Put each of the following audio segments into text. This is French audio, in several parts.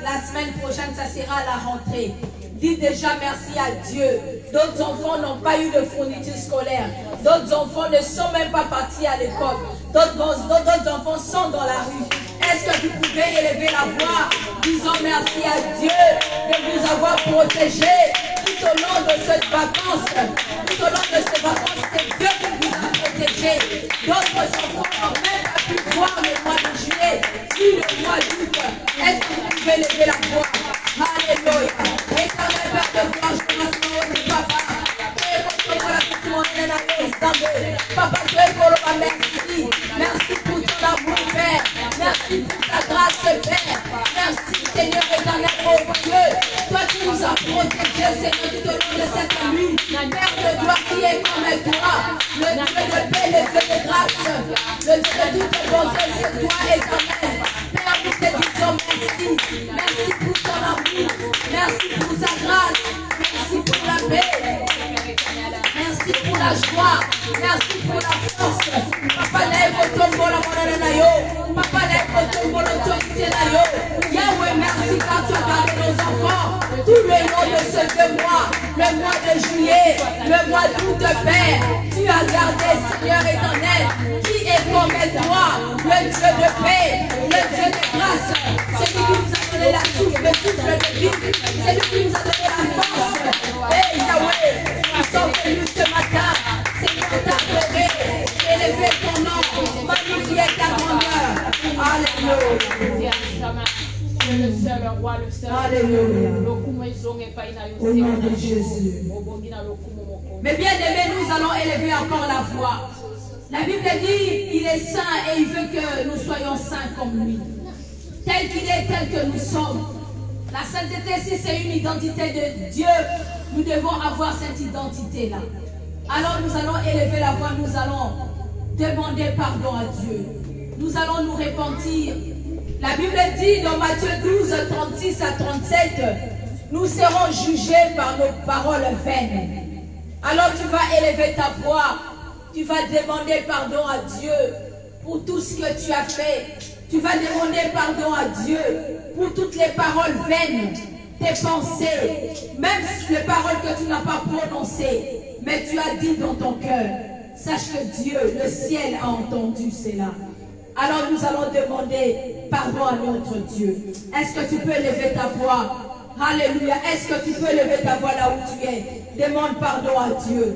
La semaine prochaine, ça sera la rentrée. Dites déjà merci à Dieu. D'autres enfants n'ont pas eu de fourniture scolaire. D'autres enfants ne sont même pas partis à l'école. D'autres enfants sont dans la rue. Est-ce que vous pouvez élever la voix, disant merci à Dieu de vous avoir protégé tout au long de cette vacance. Tout au long de ces vacances, c'est Dieu qui vous a protégé. D'autres enfants n'ont même pas pu voir le mois de juillet, puis le mois d'août. Est-ce que vous pouvez lever la voix? Alléluia. Éternel Père de gloire, je remercie mon papa. Papa, merci. Merci pour ton amour, Père. Merci pour ta grâce, Père. Merci, Seigneur éternel, oh Dieu. Toi, tu nous as protégés, Seigneur, tout au long de cette nuit. Père de gloire qui est comme toi. Le Dieu de paix, le Dieu de grâce. Le Dieu de toute bonté, c'est toi, éternel. Père, nous te disons merci. Merci pour ton amour. Merci pour ta grâce. Merci pour la paix. Merci pour la joie. Merci pour la force. Papa, Papa, Yahweh, merci car tu as gardé nos enfants tout le long de ce 2 mois, le mois de juillet, le mois d'août, Père. Tu as gardé, Seigneur éternel, qui est comme toi, le Dieu de paix, le Dieu de grâce. C'est lui qui nous a donné la souffle, le souffle de vie. C'est lui qui nous a donné la force. Et Yahweh, nous sommes venus ce matin, Seigneur, t'adorer, élever ton nom, magnifier ta grandeur. Alléluia. Le seul roi, le seul. Alléluia. Au nom de Jésus. Mais bien aimés, nous allons élever encore la voix. La Bible dit, il est saint et il veut que nous soyons saints comme lui. tel qu'il est, tel que nous sommes. La sainteté, si c'est une identité de Dieu, nous devons avoir cette identité-là. Alors nous allons élever la voix, nous allons demander pardon à Dieu. Nous allons nous repentir. La Bible dit dans Matthieu 12, 36 à 37, nous serons jugés par nos paroles vaines. Alors tu vas élever ta voix, tu vas demander pardon à Dieu pour tout ce que tu as fait. Tu vas demander pardon à Dieu pour toutes les paroles vaines, tes pensées, même les paroles que tu n'as pas prononcées, mais tu as dit dans ton cœur. Sache que Dieu, le ciel a entendu cela. Alors nous allons demander pardon à notre Dieu. Est-ce que tu peux lever ta voix? Alléluia. Est-ce que tu peux lever ta voix là où tu es? Demande pardon à Dieu.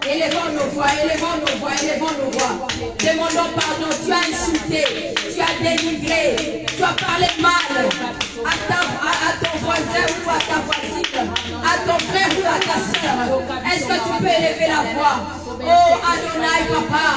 Élevons nos voix, élevons nos voix, élevons nos voix. Demandons pardon. Tu as insulté, tu as dénigré, tu as parlé mal à ton voisin ou à ta voisine, à ton frère ou à ta soeur. Est-ce que tu peux élever la voix? Oh Adonai, Papa,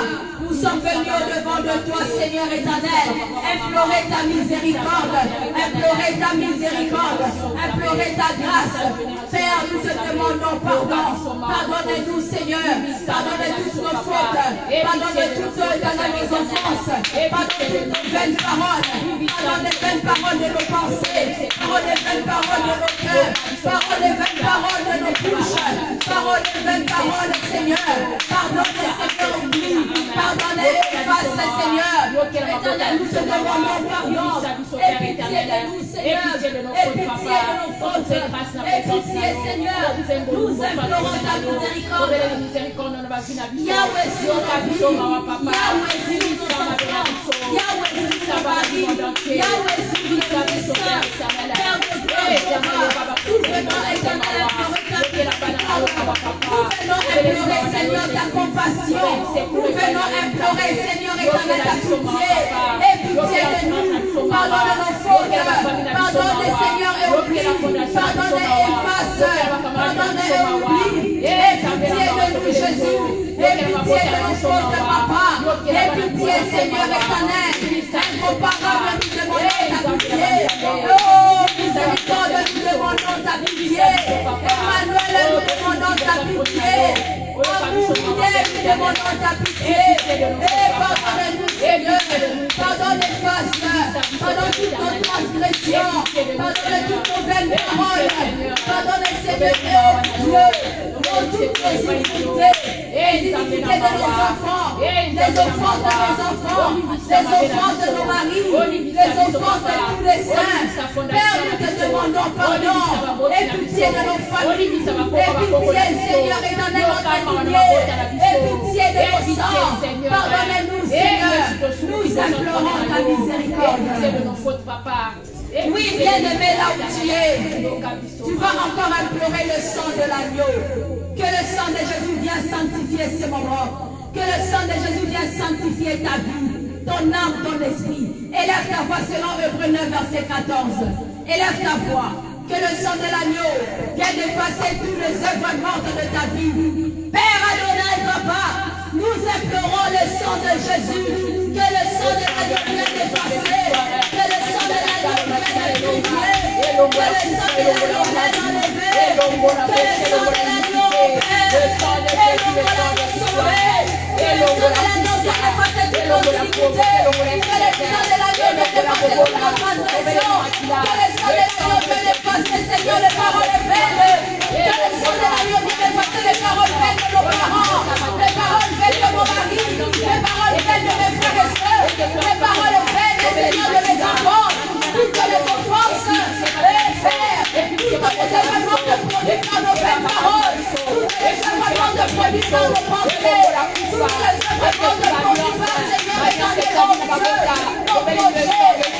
nous sommes venus au-devant de toi, Seigneur éternel, implorer ta miséricorde, implorer ta miséricorde, implorer ta grâce. Père, nous te demandons pardon. Pardonne-nous, Seigneur. Pardonne toutes nos fautes. Pardonne toutes nos offenses. Pardonne toutes nos vaines paroles. Pardonne les vaines paroles de nos pensées. Pardonne les vaines paroles de nos cœurs. Pardonne les vaines paroles de nos bouches. Pardonne les vaines paroles, Seigneur. Pardonne les Seigneur, oublie. Pardonne et efface, Seigneur. Éternel, nous te demandons pardon. Et pitié de nous, Seigneur. Et pitié de nos fautes. Et pitié, Seigneur. Nous implorons ta miséricorde. Yahweh, sur ta vie. Yahweh, sur nos enfants. Yahweh, sur ta vie. Yahweh, sur nos destin. Père de Dieu, nous venons éternel implorer ta miséricorde. Nous venons implorer, Seigneur, ta compassion. Nous venons implorer, Seigneur, éternel, ta pitié. Et pitié de nous. Pardonne nos fautes. Pardonne, Seigneur, et oublie. Pardonne et efface. Pardonne et oublie. Et pitié de nous, Jésus. Et pitié de nos fautes, Papa. Et pitié, Seigneur éternel. Incomparable, nous demandons ta pitié. Oh, miséricorde, nous demandons ta pitié. Emmanuel, nous demandons ta pitié. Amour fidèle, nous demandons ta pitié. Et pardonne-nous, Seigneur. Pardonne les faces. Pardonne toutes nos transgressions. Pardonne toutes nos vaines paroles. Pardonne, Seigneur, Dieu. Dans toutes nos iniquités. Et les iniquités de nos enfants. Les offenses de nos enfants. Les offenses de nos maris. Les offenses de tous les saints. Père, nous te demandons pardon. Et pitié de nos familles. Et pitié, Seigneur, éternel, notre lignée. Et pitié de nos sangs. Pardonnez-nous, Seigneur. Nous implorons ta miséricorde. Oui, bien-aimé, là où tu es, tu vas encore implorer le sang de l'agneau. Que le sang de Jésus vienne sanctifier ce moment. Que le sang de Jésus vienne sanctifier ta vie, ton âme, ton esprit. Élève ta voix selon Hébreux 9, verset 14. Élève ta voix. Que le sang de l'agneau vienne effacer toutes les œuvres mortes de ta vie. Père Adonai, Papa, nous implorons le sang de Jésus. Que le sang de l'agneau vienne effacer. Que le sang de l'agneau vienne purifier. Que le sang de l'agneau vienne enlever. Que le sang de l'agneau vienne sauver. Que le sang de l'agneau vienne effacer toutes nos iniquités. Que le sang de l'agneau vienne effacer toutes nos transgressions. Que le sang de l'agneau vienne effacer, Seigneur, les paroles vaines. Que le sang de l'agneau vienne effacer les paroles vaines de nos parents, les paroles vaines de mon mari, les paroles vaines de mes frères et sœurs, les paroles vaines, Seigneur, de mes enfants, toutes les offenses. Et Père, tous les événements de produits dans nos vaines paroles, tous les événements de produits dans nos pensées, tous les événements de produits par Seigneur et dans les hommes, nos projets,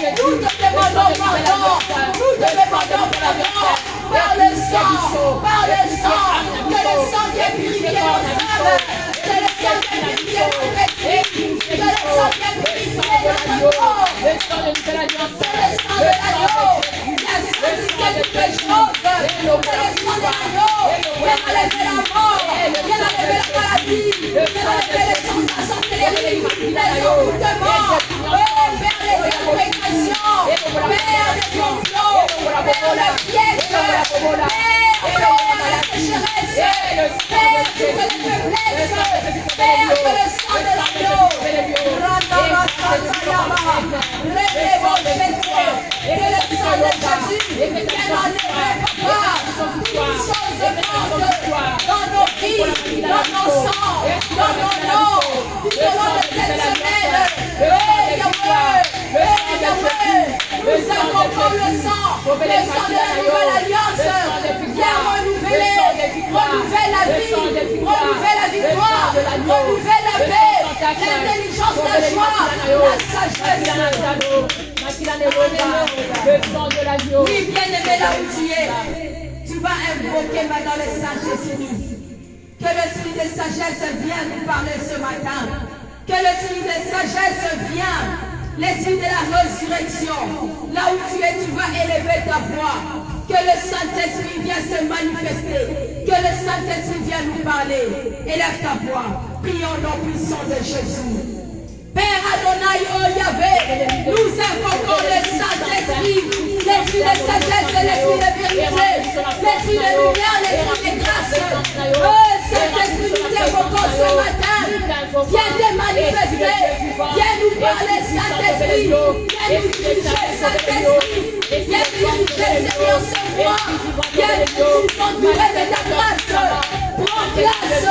nous te demandons pardon, nous te demandons pardon, par le sang, que le sang vienne purifier nos âmes, que le sang vienne purifier notre esprit, que le sang vienne purifier notre corps, que le sang de l'agneau vienne sanctifier toutes les choses, que le sang de l'agneau vienne enlever la mort, vienne enlever la maladie, vienne enlever les sensations, les occultements, oh Père, les Le sang de la nouvelle alliance vient renouveler, renouvelle la vie, renouvelle la victoire, renouvelle la paix, l'intelligence, la joie, la sagesse. Le sang de l'agneau. Oui, bien-aimé, là où tu es, tu vas invoquer maintenant le Saint-Esprit. Que l'esprit de sagesse vienne nous parler ce matin. Que l'esprit de sagesse vienne. L'esprit de la résurrection. Là où tu es, tu vas élever ta voix. Que le Saint-Esprit vienne se manifester. Que le Saint-Esprit vienne nous parler. Élève ta voix. Prions au nom puissant de Jésus. Père Adonai, oh Yahvé, nous invoquons le Saint-Esprit, l'esprit de sagesse et l'esprit de vérité, l'esprit de lumière, l'esprit de grâce. Oh Saint-Esprit, nous invoquons ce matin. Viens te manifester, viens nous parler, Saint-Esprit, viens nous diriger, Saint-Esprit, viens nous diriger, Seigneur, ce mois, viens nous entourer de ta grâce. Prends place,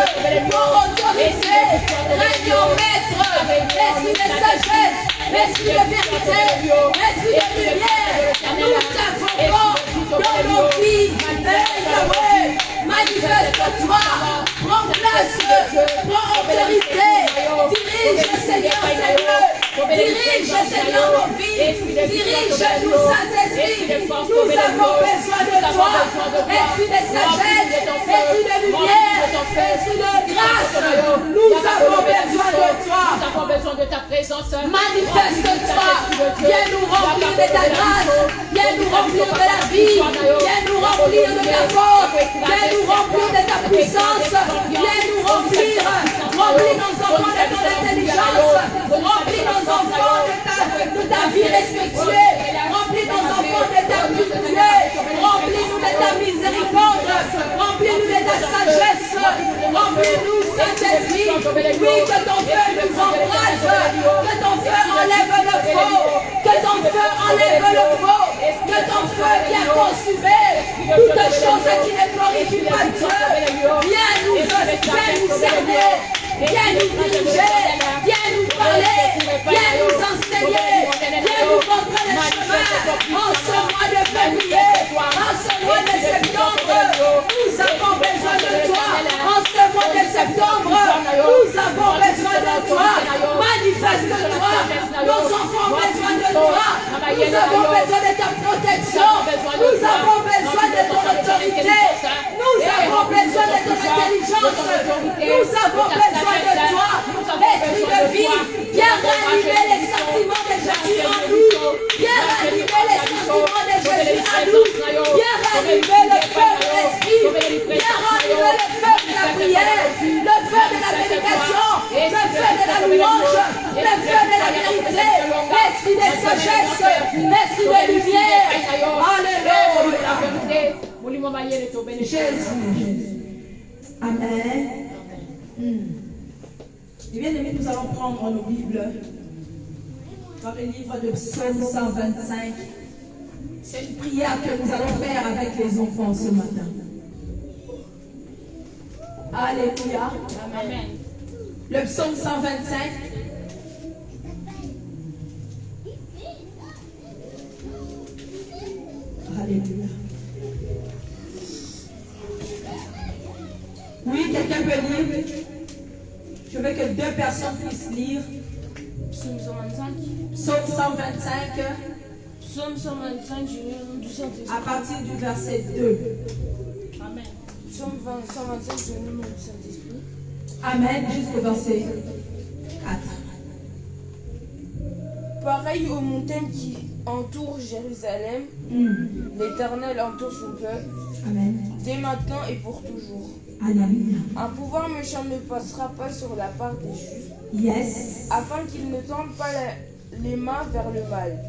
prends autorité, règne au maître. L'esprit de sagesse, l'esprit de vérité, l'esprit de lumière, nous t'invoquons dans nos vies. Yahweh, manifeste-toi, prends place, prends autorité, dirige Seigneur, dirige Seigneur nos vies, dirige-nous Saint-Esprit, nous avons besoin de toi, esprit de sagesse, esprit de lumière, esprit de grâce, nous avons besoin de toi. Nous avons besoin de ta présence. Manifeste-toi. Viens nous remplir de ta grâce. Viens nous remplir de la vie. Viens nous remplir de ta force. Viens nous remplir de ta puissance. Viens nous remplir. Remplis nos enfants de ton intelligence. Remplis nos enfants de ta vie respectuée. Remplis nos enfants de ta pitié. Remplis-nous de ta miséricorde. Remplis-nous de ta sagesse. Remplis-nous, Saint-Esprit. Oui, que ton feu nous embrasse. Que ton feu enlève le faux. Que ton feu enlève le faux. Que ton feu vienne consumer toutes choses qui ne glorifient pas Dieu. Viens nous servir. Viens nous diriger. Viens nous parler. Viens nous enseigner. Viens nous montrer le chemin. En ce mois de février, en ce mois de septembre, nous avons besoin de toi. En ce mois de septembre, nous avons besoin de toi. Manifeste-toi. Nos enfants ont besoin de toi. Nous avons besoin de ta protection. Nous avons besoin de ton autorité. Nous avons besoin de ton intelligence. Nous avons besoin de toi. Esprit de vie, viens ranimer les sentiments de Jésus en nous. Viens ranimer les sentiments de Jésus en nous. Viens ranimer le feu de l'esprit. Viens ranimer le feu de la prière, le feu de la méditation, le feu de la louange, le feu de la vérité, l'esprit de sagesse, l'esprit de lumière. Alléluia. Jésus. Amen. Et bien aimé, nous allons prendre nos Bibles dans le livre de Psaume 125. C'est une prière que nous allons faire avec les enfants ce matin. Alléluia. Amen. Le psaume 125. Alléluia. Oui, quelqu'un peut lire. Je veux que 2 personnes puissent lire. Psaume 125. Psaume 125. Psaume 125, je lis au nom du Saint-Esprit. À partir du verset 2. Amen. Psaume 125, je lis au nom du Saint-Esprit. Amen, jusqu'au verset 4. Pareil aux montagnes qui entourent Jérusalem, l'Éternel entoure son peuple, Amen. dès maintenant et pour toujours. Alléluia. Un pouvoir méchant ne passera pas sur la part des justes, Yes. afin qu'ils ne tendent pas les mains vers le mal.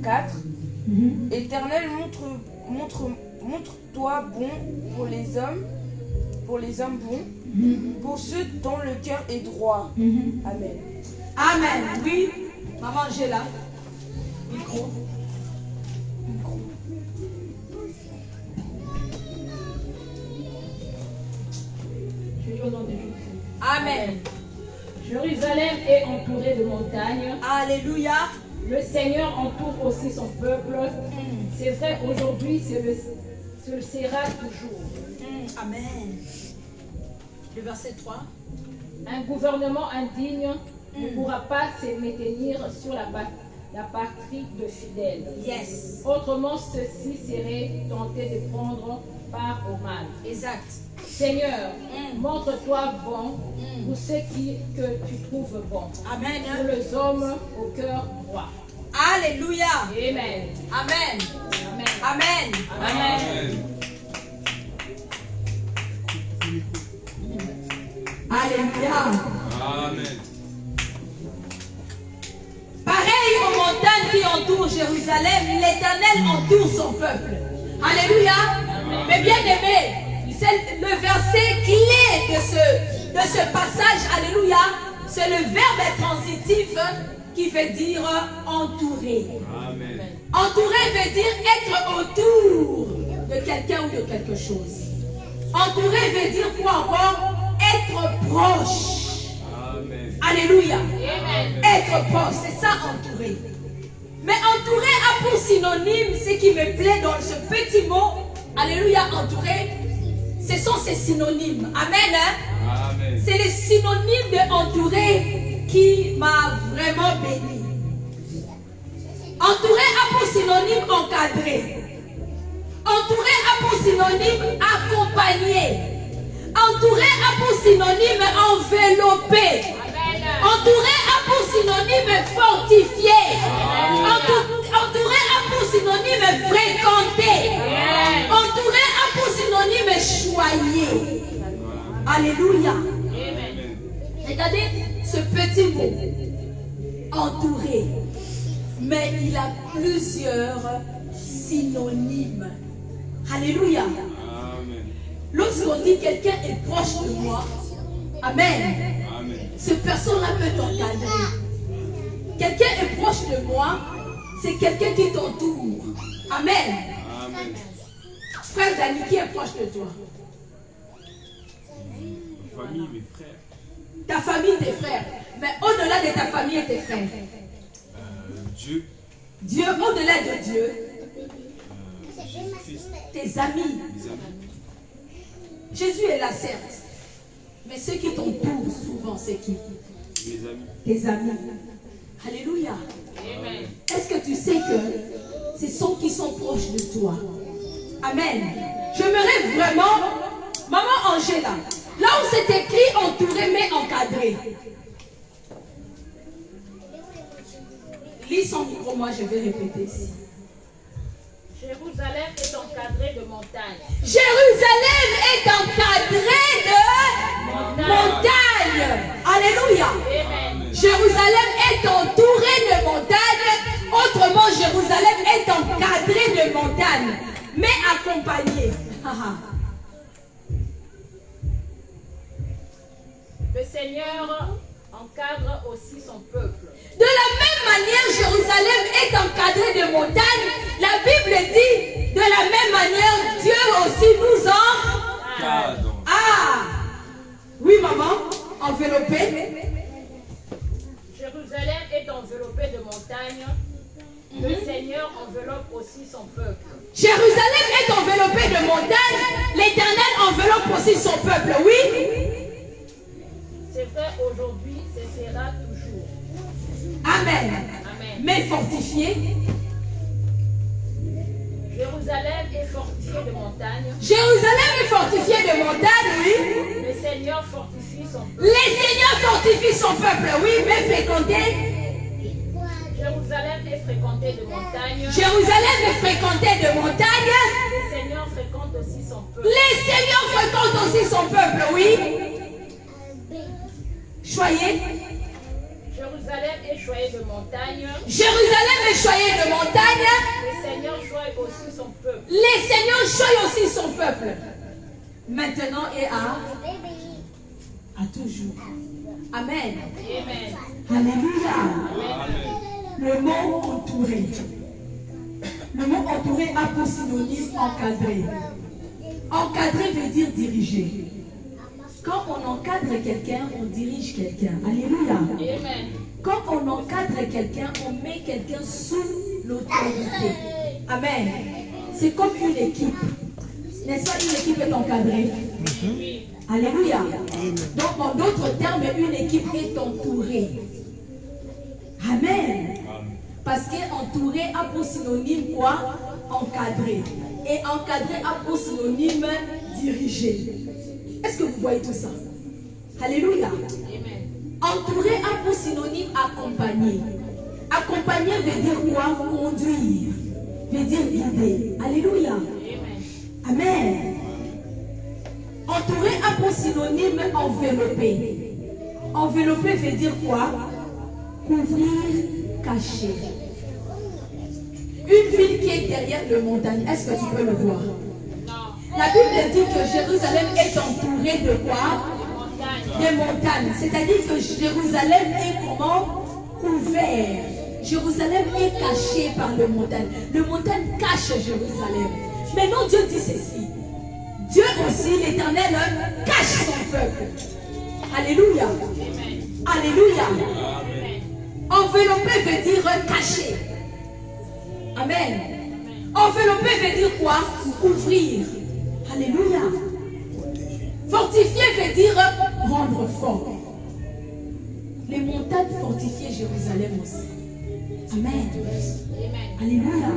4. Éternel, montre-toi bon pour les hommes bons, pour ceux dont le cœur est droit. Amen. Amen. Oui. Maman, j'ai là. Micro. Je dis au nom de Jésus. Amen. Jérusalem est entourée de montagnes. Alléluia. Le Seigneur entoure aussi son peuple. C'est vrai aujourd'hui, ce le sera toujours. Amen. Le verset 3. Un gouvernement indigne ne pourra pas se maintenir sur la patrie de fidèles. Yes. Autrement, ceux-ci seraient tentés de prendre part au mal. Exact. Seigneur, montre-toi bon pour ceux que tu trouves bons. Amen. Pour les hommes au cœur droit. Alléluia. Amen. Amen. Amen. Amen. Amen. Alléluia. Amen. Pareil aux montagnes qui entourent Jérusalem, l'Éternel entoure son peuple. Alléluia. Mais bien aimé, c'est le verset clé de ce passage. Alléluia. C'est le verbe transitif qui veut dire entourer. Amen. Entourer veut dire être autour de quelqu'un ou de quelque chose. Entourer veut dire quoi encore? Être proche. Amen. Alléluia. Amen. Être proche, c'est ça entourer. Mais entourer a pour synonyme, ce qui me plaît dans ce petit mot, alléluia, entourer, ce sont ces synonymes. Amen. Hein? Amen. C'est les synonymes de entourer qui m'a vraiment béni. Entourer a pour synonyme encadrer. Entourer a pour synonyme accompagner. Entourer a pour synonyme envelopper. Entourer a pour synonyme fortifier. Entourer a pour synonyme fréquenter. Entourer a pour synonyme choyer. Alléluia. Regardez ce petit mot. Entourer. Mais il a plusieurs synonymes. Alléluia. Amen. Lorsqu'on dit quelqu'un est proche de moi, amen, Amen. cette personne-là peut t'encadrer. Quelqu'un est proche de moi, c'est quelqu'un qui t'entoure. Amen. Amen. Frère Dani, qui est proche de toi? Ma famille, mes frères. Ta famille, tes frères. Mais au-delà de ta famille et tes frères, Dieu. Dieu, au-delà de Dieu, Jésus-Christ. tes amis. Mes amis. Jésus est là, certes. Mais ceux qui t'entourent souvent, c'est qui? Mes amis. Tes amis. Alléluia. Amen. Est-ce que tu sais que ce sont qui sont proches de toi? Amen. J'aimerais vraiment, maman Angela, là où c'est écrit entouré mais encadré. Lis son micro, moi je vais répéter ici. Jérusalem est encadrée de montagnes. Jérusalem est encadré de montagnes. Alléluia. Amen. Jérusalem est entouré de montagnes. Autrement, Jérusalem est encadré de montagnes, mais accompagné. Le Seigneur encadre aussi son peuple. De la même manière, Jérusalem est encadré de montagnes. La Bible dit, de la même manière, Dieu aussi nous en... Cadre. Ah! Oui, maman, enveloppé. Jérusalem est enveloppée de montagnes. Le Seigneur enveloppe aussi son peuple. Jérusalem est enveloppé de montagnes. L'Éternel enveloppe aussi son peuple. Oui? C'est vrai aujourd'hui, ce sera toujours. Amen. Amen. Mais fortifié. Jérusalem est fortifiée de montagnes. Jérusalem est fortifié de montagnes, oui. Le Seigneur fortifie son peuple. Les seigneurs fortifient son peuple, oui, mais fréquenté. Jérusalem est fréquentée de montagnes. Jérusalem est fréquenté de montagnes. Le Seigneur fréquente aussi son peuple. Les seigneurs fréquentent aussi son peuple, oui. Choyé. Jérusalem est choyée de montagnes. Jérusalem est choyé de montagnes. Le Seigneur choisit aussi son peuple. Les seigneurs choyent aussi son peuple. Maintenant et à toujours. Amen. Amen. Alléluia. Amen. Le mot entouré. Le mot entouré a pour synonyme encadré. Encadré veut dire diriger. Quand on encadre quelqu'un, on dirige quelqu'un. Alléluia. Amen. Quand on encadre quelqu'un, on met quelqu'un sous l'autorité. Amen. C'est comme une équipe. N'est-ce pas, une équipe est encadrée? Alléluia. Donc, en d'autres termes, une équipe est entourée. Amen. Parce qu'entouré a pour synonyme quoi? Encadré. Et encadré a pour synonyme dirigé. Est-ce que vous voyez tout ça? Alléluia. Amen. Entouré a pour synonyme accompagner. Accompagner veut dire quoi? Conduire. Veut dire guider. Alléluia. Amen. Amen. Entouré a pour synonyme envelopper. Envelopper veut dire quoi? Couvrir, cacher. Une ville qui est derrière le montagne, est-ce que tu peux le voir? Non. La Bible dit que Jérusalem est entourée de quoi? Montagne. Des montagnes. C'est-à-dire que Jérusalem est comment? Couvert. Jérusalem est caché par le montagne. Le montagne cache Jérusalem. Mais non, Dieu dit ceci. Dieu aussi, l'Éternel, cache son peuple. Alléluia. Amen. Alléluia. Amen. Envelopper veut dire cacher. Amen. Envelopper veut dire quoi? Couvrir. Alléluia. Fortifier veut dire rendre fort. Les montagnes fortifiaient Jérusalem aussi. Amen. Amen. Alléluia.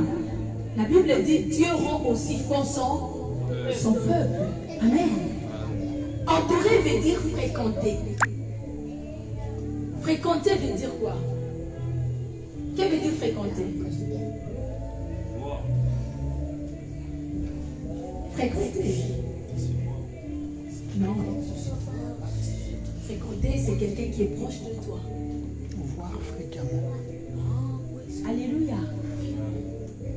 La Bible dit Dieu rend aussi fort son peuple. Amen. Entourer veut dire fréquenter. Fréquenter veut dire quoi? Qu'est-ce que veut dire fréquenter? Fréquenter. Non. Fréquenter, c'est quelqu'un qui est proche de toi. Voir fréquemment. Alléluia.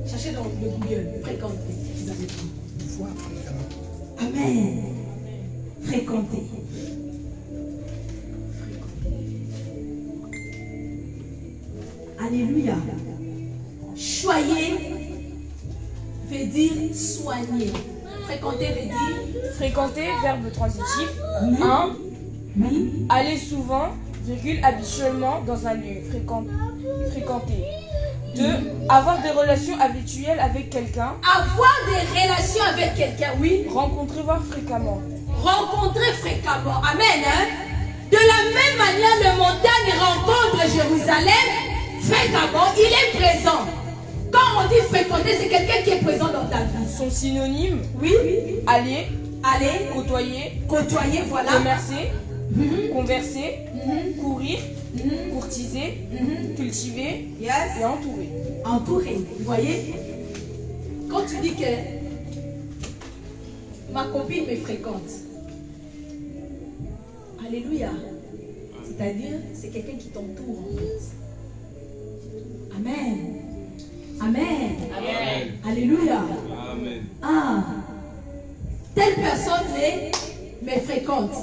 Cherchez dans le Google, fréquenter. Vous avez tout. Voir fréquemment. Amen. Fréquenter. Alléluia. Choyer veut dire soigner. Fréquenter veut dire Fréquenter, verbe transitif. 1. oui. Aller souvent, virgule, habituellement dans un lieu. Fréquenter. 2. Avoir des relations habituelles avec quelqu'un. Avoir des relations avec quelqu'un, oui. Rencontrer, voir fréquemment. Rencontrer fréquemment. Amen. Hein? De la même manière, le montagne rencontre Jérusalem fréquemment. Il est présent. Quand on dit fréquenter, c'est quelqu'un qui est présent dans ta vie. Son synonyme, Oui. aller, Aller, côtoyer, côtoyer, voilà. commercer, Mhm. converser, Mhm. courir, Mhm. courtiser, Mhm. cultiver Yes. et entourer. Entouré. Vous voyez? Quand tu dis que ma copine me fréquente. Alléluia. C'est-à-dire, c'est quelqu'un qui t'entoure en fait. Amen. Amen. Amen. Alléluia. Amen. Ah. Telle personne me fréquente.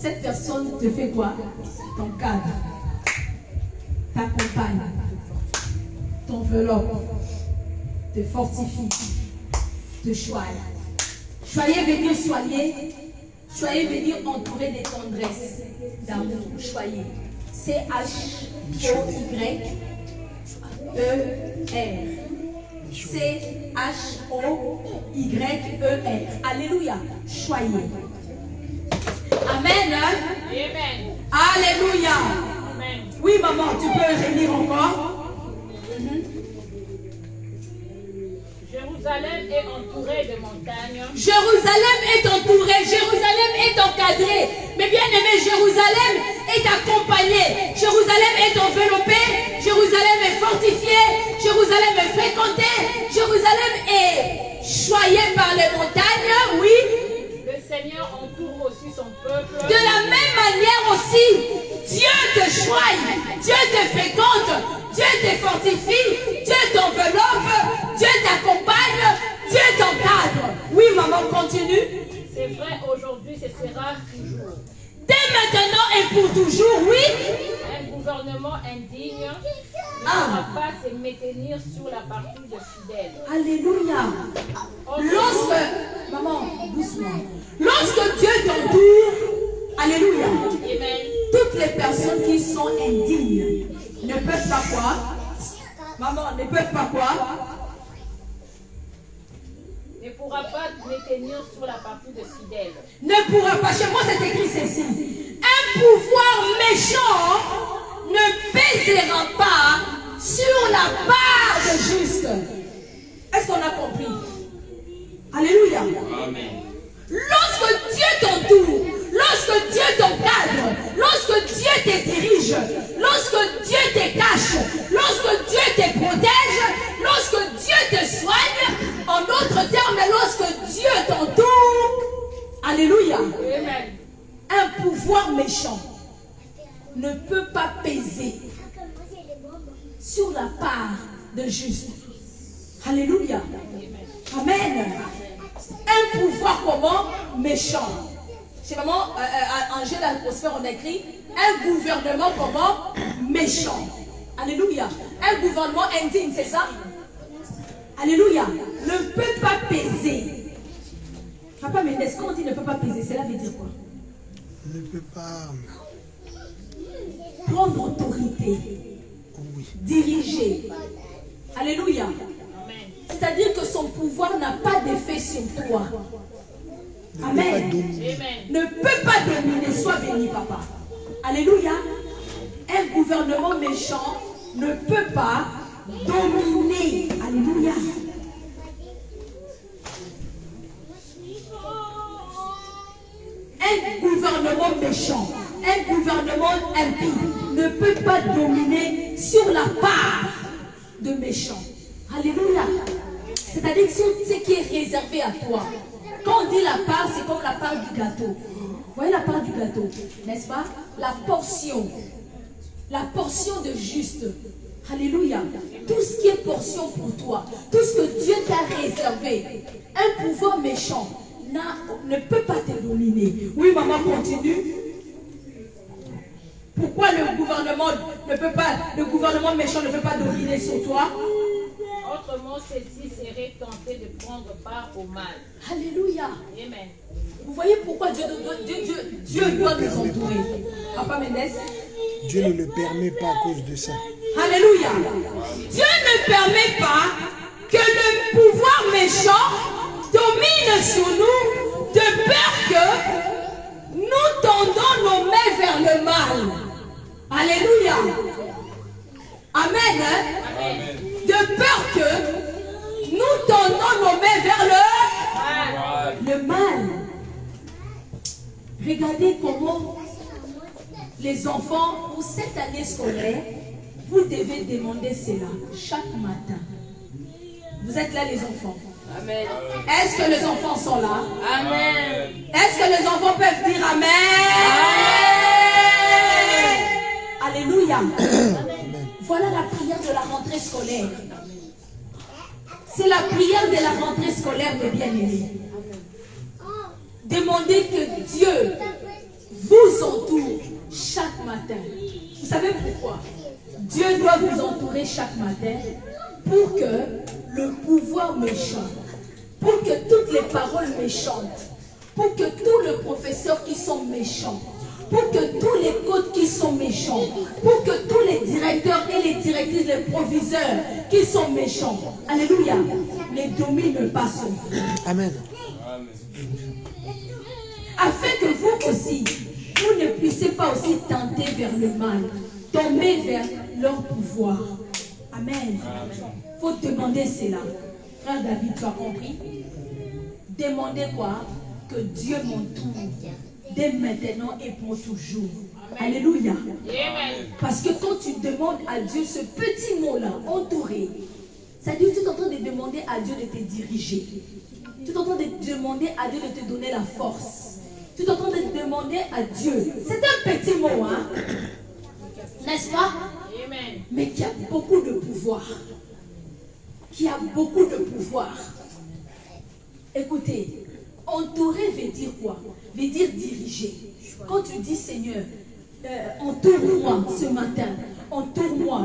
Cette personne te fait quoi? T'encadre, t'accompagne, t'enveloppe, te fortifie, te choye. Choyer veut dire soigner. Choyer veut dire entourer de tendresse, d'amour. Choyer. C-H-O-Y-E-R. C-H-O-Y-E-R. Alléluia. Choyer. Amen. Hein? Amen. Alléluia. Amen. Oui, maman, tu peux relire encore. Jérusalem est entourée de montagnes. Jérusalem est entourée, Jérusalem est encadrée. Mais bien aimé, Jérusalem est accompagnée. Jérusalem est enveloppée. Jérusalem est fortifiée. Jérusalem est fréquentée. Jérusalem est choyée par les montagnes. Oui. Le Seigneur entoure aussi son peuple. De la même manière aussi, Dieu te choye, Dieu te fréquente, Dieu te fortifie, Dieu t'enveloppe, Dieu t'accompagne, Dieu t'encadre. Oui, maman, continue. C'est vrai, aujourd'hui, ce sera toujours. Dès maintenant et pour toujours, oui. Un gouvernement indigne ne Ah. pourra pas se maintenir sur la partie des fidèles. Alléluia. Maman, doucement. Lorsque Dieu t'entoure, alléluia, toutes les personnes qui sont indignes ne peuvent pas quoi? Maman, ne peuvent pas quoi? Ne pourra pas me tenir sur la partie de fidèle. Ne pourra pas. Chez moi, c'est écrit ceci. Un pouvoir méchant ne pèsera pas sur la part de juste. Est-ce qu'on a compris? Alléluia. Amen. Lorsque Dieu t'entoure, lorsque Dieu t'encadre, lorsque Dieu te dirige, lorsque Dieu te cache, lorsque Dieu te protège, lorsque Dieu te soigne, en d'autres termes, lorsque Dieu t'entoure, alléluia, Amen. un pouvoir méchant ne peut pas peser sur la part de juste. Alléluia. Amen. Un pouvoir comment? Méchant. C'est vraiment, en jeu d'atmosphère, on a écrit un gouvernement comment? Méchant. Alléluia. Un gouvernement indigne, c'est ça? Alléluia. Ne peut pas peser. Papa Mendes, quand on dit ne peut pas peser, cela veut dire quoi? Ne peut pas. Prendre autorité. Oui. Diriger. Alléluia. C'est-à-dire que son pouvoir n'a pas d'effet sur toi. Ne Amen. peut pas dominer. Ne peut pas dominer. Sois béni, papa. Alléluia. Un gouvernement méchant ne peut pas dominer. Alléluia. Un gouvernement méchant, un gouvernement impie ne peut pas dominer sur la part de méchants. Alléluia. C'est-à-dire que ce qui est réservé à toi. Quand on dit la part, c'est comme la part du gâteau. Vous voyez la part du gâteau, n'est-ce pas? La portion de juste. Alléluia. Tout ce qui est portion pour toi, tout ce que Dieu t'a réservé, un pouvoir méchant ne peut pas te dominer. Oui, maman, continue. Pourquoi le gouvernement méchant ne peut pas dominer sur toi? Autrement, ceci serait tenté de prendre part au mal. Alléluia. Amen. Vous voyez pourquoi Dieu doit nous entourer. Papa Mendes. Dieu ne le permet pas à cause de ça. Alléluia. Dieu ne permet pas que le pouvoir méchant domine sur nous de peur que nous tendons nos mains vers le mal. Alléluia. Amen. Amen. De peur que nous tendons nos mains vers le mal. Regardez comment les enfants, pour cette année scolaire, vous devez demander cela chaque matin. Vous êtes là les enfants? Amen. Est-ce que les enfants sont là? Amen. Est-ce que les enfants peuvent dire Amen? Alléluia. Voilà la prière de la rentrée scolaire. C'est la prière de la rentrée scolaire des bien-aimés. Demandez que Dieu vous entoure chaque matin. Vous savez pourquoi? Dieu doit vous entourer chaque matin pour que le pouvoir méchant, pour que toutes les paroles méchantes, pour que tous les professeurs qui sont méchants, pour que tous les codes qui sont méchants, pour que tous les directeurs et les directrices, les proviseurs qui sont méchants, alléluia, ne dominent pas sur vous. Amen. Afin que vous aussi, vous ne puissiez pas aussi tenter vers le mal, tomber vers leur pouvoir. Amen. Il faut demander cela. Frère David, tu as compris? Demandez quoi? Que Dieu m'entoure dès maintenant et pour toujours. Alléluia. Parce que quand tu demandes à Dieu ce petit mot-là, entouré, ça dit que tu es en train de demander à Dieu de te diriger. Tu es en train de demander à Dieu de te donner la force. Tu es en train de demander à Dieu. C'est un petit mot, hein? N'est-ce pas? Amen. Mais qui a beaucoup de pouvoir. Qui a beaucoup de pouvoir. Écoutez, entourer veut dire quoi? Veut dire diriger. Quand tu dis Seigneur, entoure-moi ce matin, entoure-moi.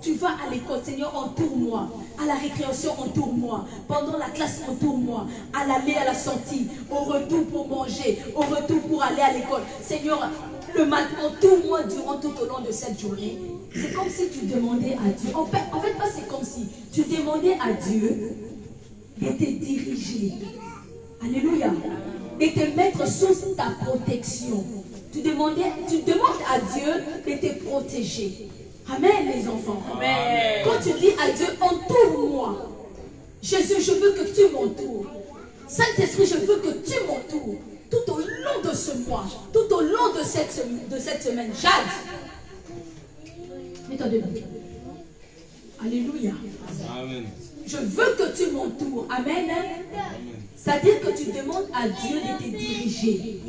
Tu vas à l'école, Seigneur, entoure-moi. entoure-moi. À la récréation, entoure-moi. Pendant la classe, entoure-moi. À l'aller, à la sortie. Au retour pour manger. Au retour pour aller à l'école. Seigneur, le matin, entoure-moi durant tout au long de cette journée. C'est comme si tu demandais à Dieu. En fait, pas c'est comme si. Tu demandais à Dieu de te diriger. Alléluia. De te mettre sous ta protection. Tu demandes à Dieu de te protéger. Amen, les enfants. Amen. Quand tu dis à Dieu, entoure-moi. Jésus, je veux que tu m'entoures. Saint-Esprit, je veux que tu m'entoures. Tout au long de ce mois, tout au long de cette semaine. Jade, mets-toi debout. Alléluia. Amen. Je veux que tu m'entoures. Amen. C'est-à-dire que tu demandes à Dieu de te diriger.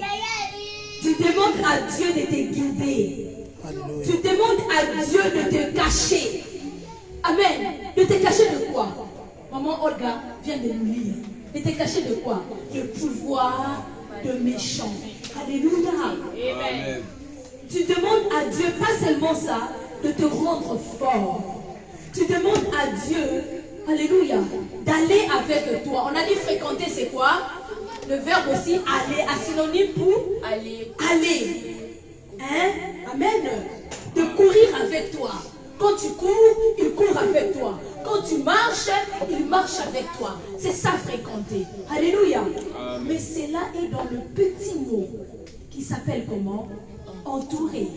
Tu demandes à Dieu de te guider. Alléluia. Tu demandes à Dieu de te cacher. Amen. De te cacher de quoi? Maman Olga vient de nous lire. De te cacher de quoi? Le pouvoir de méchants. Alléluia. Amen. Tu demandes à Dieu, pas seulement ça, de te rendre fort. Tu demandes à Dieu, alléluia, d'aller avec toi. On a dit fréquenter, c'est quoi? Le verbe aussi aller, un synonyme pour aller. Aller. Hein? Amen. De courir avec toi. Quand tu cours, il court avec toi. Quand tu marches, il marche avec toi. C'est ça, fréquenter. Alléluia. Amen. Mais cela est dans le petit mot qui s'appelle comment? Entourer.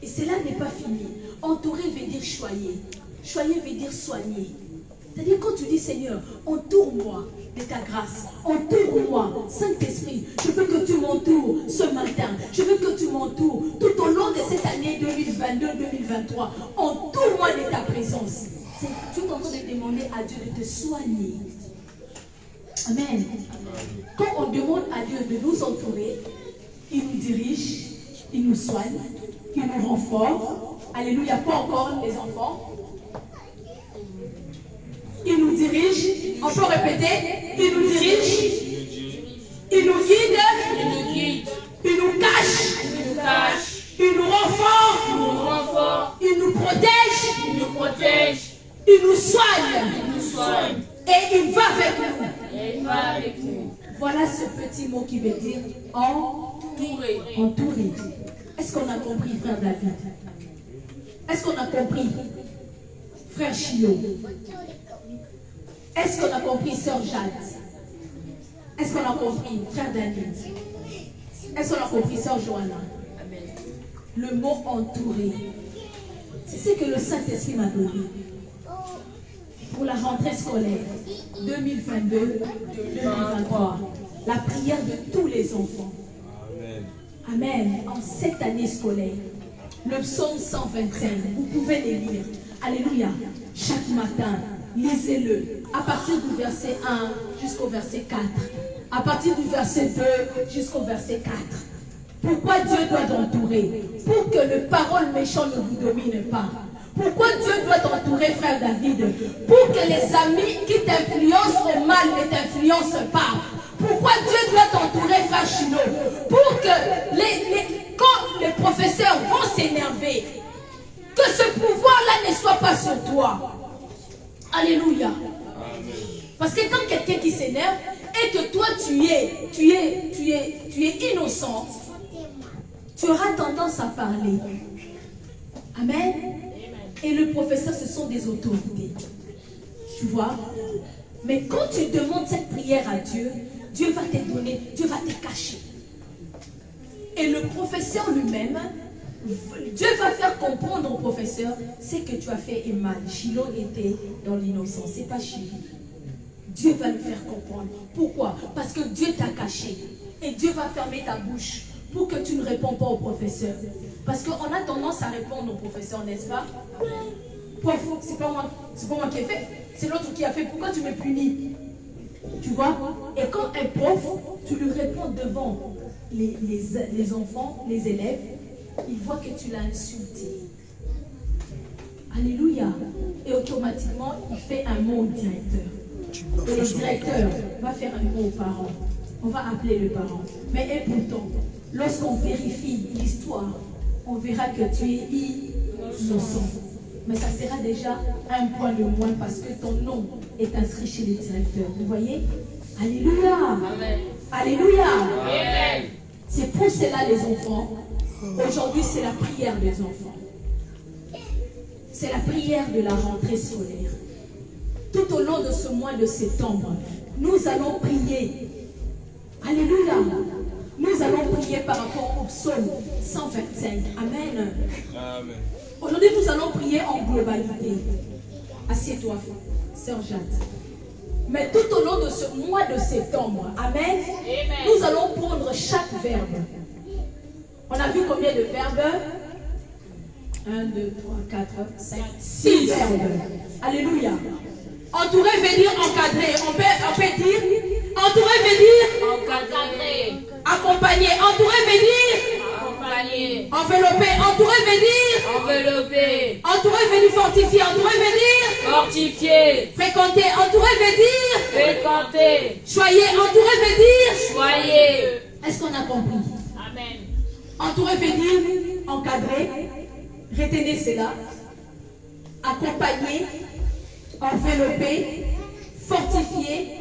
Et cela n'est pas fini. Entourer veut dire choyer. Choyer veut dire soigner. C'est-à-dire quand tu dis Seigneur, entoure-moi de ta grâce. Entoure-moi, Saint-Esprit. Je veux que tu m'entoures ce matin. Je veux que tu m'entoures tout au long de cette année 2022-2023. Entoure-moi de ta présence. Tu es en train de demander à Dieu de te soigner. Amen. Quand on demande à Dieu de nous entourer, il nous dirige, il nous soigne, il nous rend forts. Alléluia, pas encore les enfants. Il nous dirige, on peut répéter, il nous dirige, il nous guide, il nous cache, il nous rend fort, il nous protège, il nous soigne, et il va avec nous. Voilà ce petit mot qui veut dire entourer. Est-ce qu'on a compris, frère David? Est-ce qu'on a compris, frère Chilo? Est-ce qu'on a compris, sœur Jade? Est-ce qu'on a compris, frère Daniel? Est-ce qu'on a compris, sœur Johanna? Le mot entouré, c'est ce que le Saint-Esprit m'a donné pour la rentrée scolaire 2022-2023. La prière de tous les enfants. Amen. En cette année scolaire, le psaume 125, vous pouvez les lire. Alléluia. Chaque matin, lisez-le. À partir du verset 1 jusqu'au verset 4. À partir du verset 2 jusqu'au verset 4. Pourquoi Dieu doit t'entourer? Pour que le parole méchant ne vous domine pas. Pourquoi Dieu doit t'entourer, frère David? Pour que les amis qui t'influencent au mal ne t'influencent pas. Pourquoi Dieu doit t'entourer, frère Chino? Pour que quand les professeurs vont s'énerver, que ce pouvoir-là ne soit pas sur toi. Alléluia. Parce que quand quelqu'un qui s'énerve et que toi tu es innocent, tu auras tendance à parler. Amen. Et le professeur, ce sont des autorités. Tu vois? Mais quand tu demandes cette prière à Dieu, Dieu va te donner, Dieu va te cacher. Et le professeur lui-même, Dieu va faire comprendre au professeur ce que tu as fait est mal. Chilo était dans l'innocence, c'est pas Chilo. Dieu va le faire comprendre. Pourquoi? Parce que Dieu t'a caché. Et Dieu va fermer ta bouche pour que tu ne réponds pas au professeur. Parce qu'on a tendance à répondre au professeur, n'est-ce pas? C'est pas moi qui ai fait, c'est l'autre qui a fait. Pourquoi tu me punis? Tu vois? Et quand un prof, tu lui réponds devant les enfants, les élèves, il voit que tu l'as insulté. Alléluia. Et automatiquement, il fait un mot au directeur. Et le directeur va faire un mot aux parents. On va appeler le parent. Mais et pourtant, lorsqu'on vérifie l'histoire, on verra que tu es innocent. Mais ça sera déjà un point de moins parce que ton nom est inscrit chez les directeurs. Vous voyez? Alléluia. Amen. Alléluia. Amen. C'est pour cela les enfants. Aujourd'hui c'est la prière des enfants. C'est la prière de la rentrée scolaire. Tout au long de ce mois de septembre, nous allons prier. Alléluia. Nous allons prier par rapport au psaume 125. Amen. Amen. Aujourd'hui, nous allons prier en globalité. Assieds-toi, sœur Jade. Mais tout au long de ce mois de septembre, amen, nous allons prendre chaque verbe. On a vu combien de verbes? 1, 2, 3, 4, 5, 6 verbes. Alléluia. Entourer veut dire encadrer. On peut dire entourer veut dire Encadrer. accompagner. Entourer veut dire Accompagner. envelopper. Entourer veut dire Envelopper. entourer veut dire fortifier. Entourer veut dire Fortifier. fréquenter. Entourer veut dire Fréquenter. choyer. Entourer veut dire. Choyer. Est-ce qu'on a compris? Amen. Entourer veut dire encadrer. Retenez cela. Accompagner. Envelopper. Fortifier.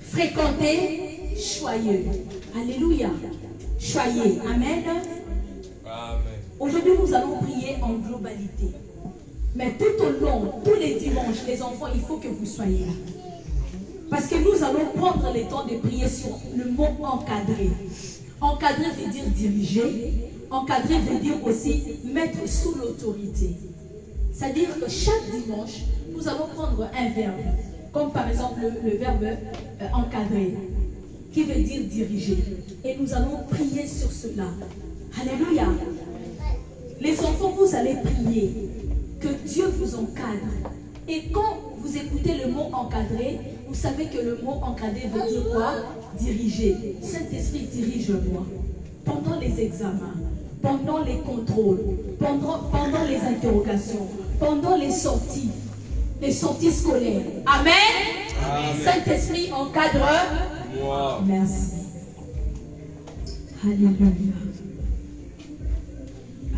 Fréquenter. Choyeux. Alléluia. Choyez. Amen. Amen. Aujourd'hui, nous allons prier en globalité. Mais tout au long, tous les dimanches, les enfants, il faut que vous soyez là. Parce que nous allons prendre le temps de prier sur le mot encadrer. Encadrer veut dire diriger. Encadrer veut dire aussi mettre sous l'autorité. C'est-à-dire que chaque dimanche, nous allons prendre un verbe. Comme par exemple le verbe encadrer, qui veut dire diriger. Et nous allons prier sur cela. Alléluia. Les enfants, vous allez prier que Dieu vous encadre. Et quand vous écoutez le mot encadrer, vous savez que le mot encadrer veut dire quoi? Diriger. Saint-Esprit, dirige-moi. Pendant les examens, pendant les contrôles, pendant les interrogations, pendant les sorties scolaires. Amen. Amen. Saint-Esprit, encadre. Moi. Merci. Alléluia.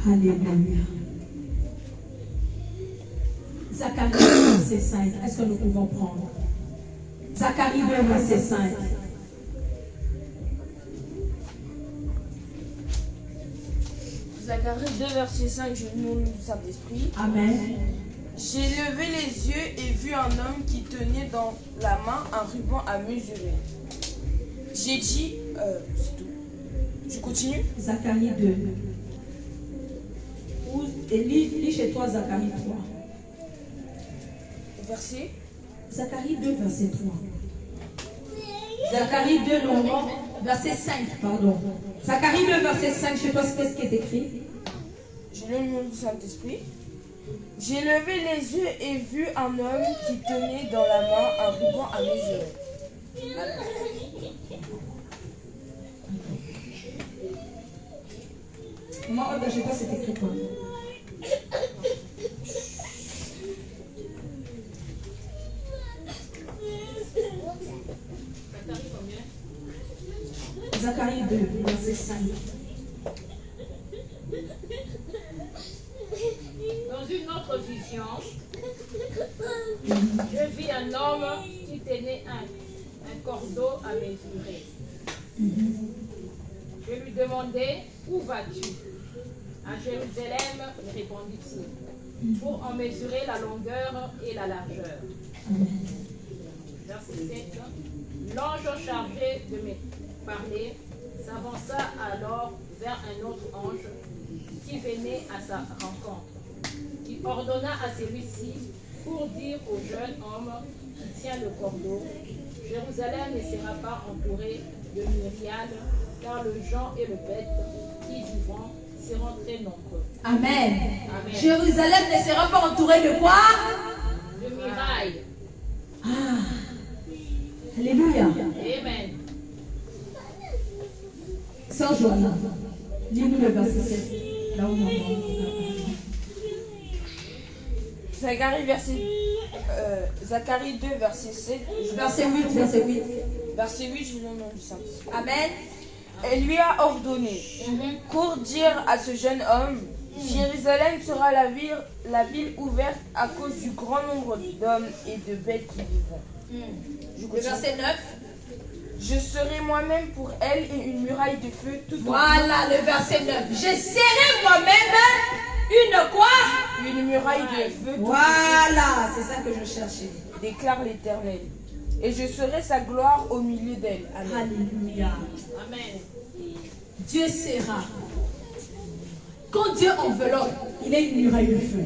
Alléluia. Zacharie 2, verset 5. Est-ce que nous pouvons prendre? Zacharie 2, verset 5. Zacharie 2, verset 5, je nous lis du Saint-Esprit. Amen. J'ai levé les yeux et vu un homme qui tenait dans la main un ruban à mesurer. J'ai dit, c'est tout. Je continue. Zacharie 2. Et lis chez toi Zacharie 3. Verset. Zacharie 2, verset 3. Zacharie 2, non, verset 5, pardon. Zacharie 2, verset 5, chez toi, qu'est-ce qui est écrit? Je lis le nom du Saint-Esprit. J'ai levé les yeux et vu un homme qui tenait dans la main un ruban à mesurer. Moi, chez toi, c'est écrit quoi? Zacharie 2, verset 5. Dans une autre vision, je vis un homme qui tenait un cordeau à mesurer. Je lui demandai, où vas-tu? À Jérusalem, répondit-il, pour en mesurer la longueur et la largeur. Verset 7. L'ange chargé de me parler s'avança alors vers un autre ange qui venait à sa rencontre, qui ordonna à celui-ci pour dire au jeune homme qui tient le cordeau, Jérusalem ne sera pas entourée de myriades, car le gens et le bête qui vivront seront très nombreux. Amen. Amen. Jérusalem ne sera pas entourée de quoi? De mirailles. Alléluia. Amen. Sœur Joanna, lis-nous le verset 7. Là où on Zacharie 2, verset 7. Verset 8, verset 8. Verset 8, je lis le nom du Saint-Esprit. Amen. Elle lui a ordonné, cours dire à ce jeune homme, Jérusalem sera la ville ouverte à cause du grand nombre d'hommes et de bêtes qui vivront. Le verset 9. Je serai moi-même pour elle et une muraille de feu tout autour. Voilà le verset 9. Je serai moi-même une quoi? Une muraille de feu tout Voilà, c'est ça que je cherchais. autour, déclare l'Éternel. Et je serai sa gloire au milieu d'elle. Amen. Alléluia. Amen. Dieu sera. Quand Dieu enveloppe, il est une muraille de feu.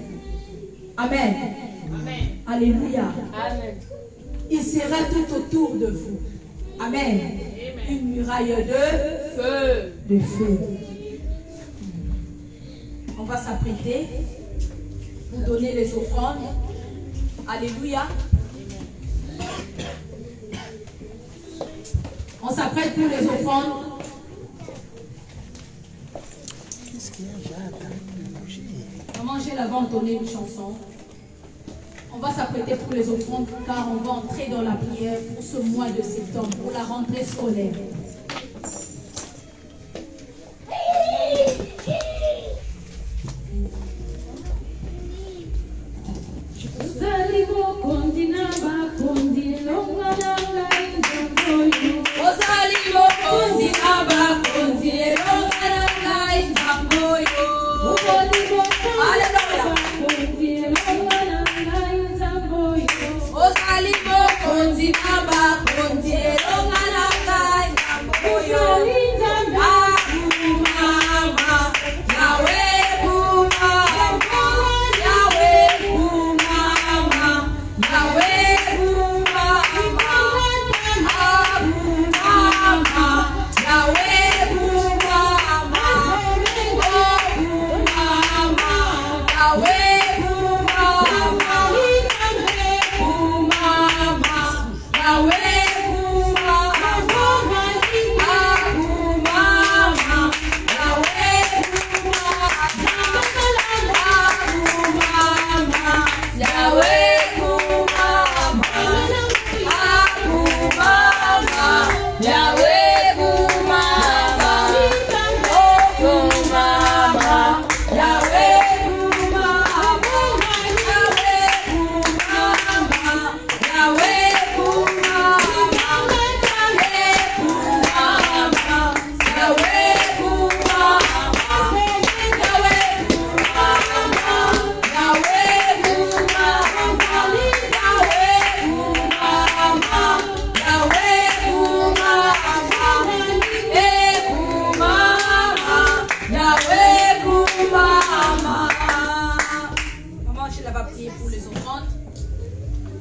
Amen. Amen. Alléluia. Amen. Il sera tout autour de vous. Amen. Une muraille de Feu. de feu. On va s'apprêter pour donner les offrandes. Alléluia. On s'apprête pour les offrandes. Qu'est-ce qu'il y a, Jade? Arrête de bouger. Maman, j'ai l'avant-donné une chanson. On va s'apprêter pour les offrandes car on va entrer dans la prière pour ce mois de septembre, pour la rentrée scolaire.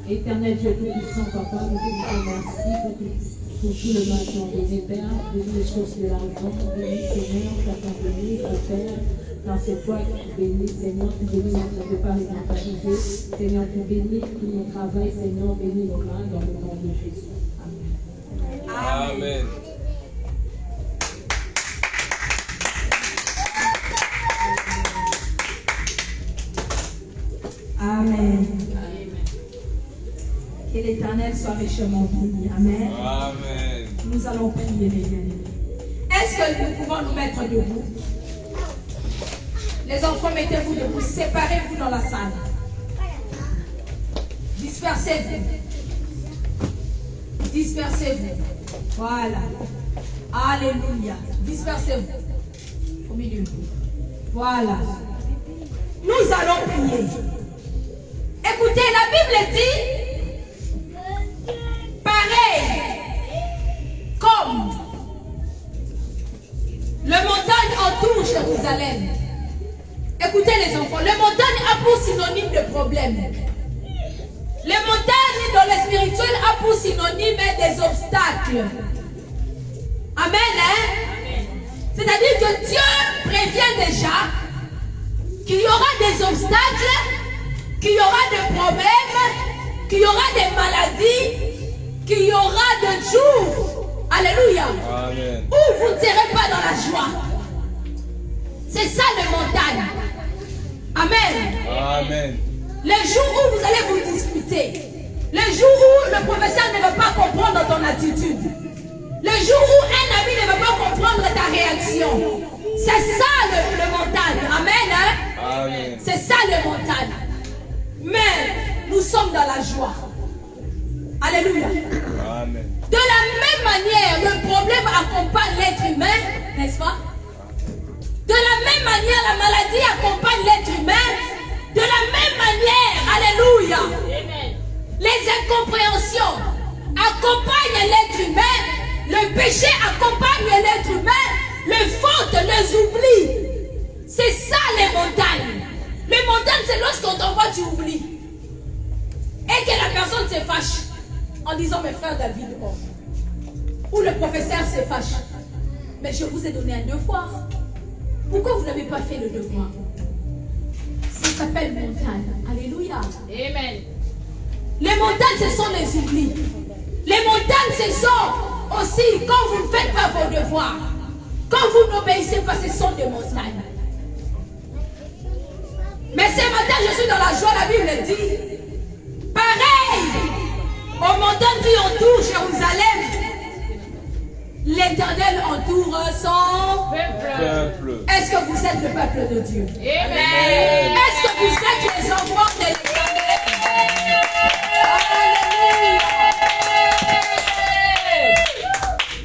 Éternel Dieu tout-puissant, Papa, nous te disons merci pour tout le matin béni, Père, béni les sources de l'argent, béni Seigneur, chacun béni, Père, dans cette foi, béni Seigneur, tu bénis notre départ et notre arrivée, Seigneur, tu bénis tout mon travail, Seigneur, bénis nos mains dans le nom de Jésus. Amen. Amen. Amen. Que l'Éternel soit richement béni. Amen. Amen. Nous allons prier, les bien-aimés. Est-ce que nous pouvons nous mettre debout? Les enfants, mettez-vous debout. Séparez-vous dans la salle. Dispersez-vous. Dispersez-vous. Voilà. Alléluia. Dispersez-vous. Au milieu. Voilà. Nous allons prier. Écoutez, la Bible dit pareil comme le montagne entoure Jérusalem. Écoutez les enfants, le montagne a pour synonyme de problème. Les montagnes dans le spirituel a pour synonyme des obstacles. Amen, hein? C'est-à-dire que Dieu prévient déjà qu'il y aura des obstacles, qu'il y aura des problèmes, qu'il y aura des maladies, qu'il y aura des jours, alléluia, Amen. où vous ne serez pas dans la joie. C'est ça les montagnes. Amen. Amen. Les jours où vous allez vous disputer, les jours où le professeur ne va pas comprendre ton attitude, les jours où un ami ne va pas comprendre ta réaction, C'est ça le montagne. Amen. Hein? Amen. C'est ça le montagne. Mais nous sommes dans la joie. Alléluia. Amen. De la même manière, le problème accompagne l'être humain, n'est-ce pas? De la même manière, la maladie accompagne l'être humain. De la même manière, alléluia. Amen. Les incompréhensions accompagnent l'être humain. Le péché accompagne l'être humain. Les fautes, les oublis. C'est ça les montagnes. Les montagnes, c'est lorsqu'on t'envoie, tu oublies. Et que la personne se fâche en disant, mes frères David, oh. Ou le professeur se fâche. Mais je vous ai donné un devoir. Pourquoi vous n'avez pas fait le devoir? Ça s'appelle montagne. Alléluia. Amen. Les montagnes, ce sont les oublis. Les montagnes, ce sont aussi quand vous ne faites pas vos devoirs. Quand vous n'obéissez pas, ce sont des montagnes. Mais ce matin, je suis dans la joie, la Bible dit, pareil aux montagnes qui entourent Jérusalem, l'Éternel entoure son Peuple. Est-ce que vous êtes le peuple de Dieu? Amen. Est-ce que vous êtes les enfants de l'Éternel? Alléluia.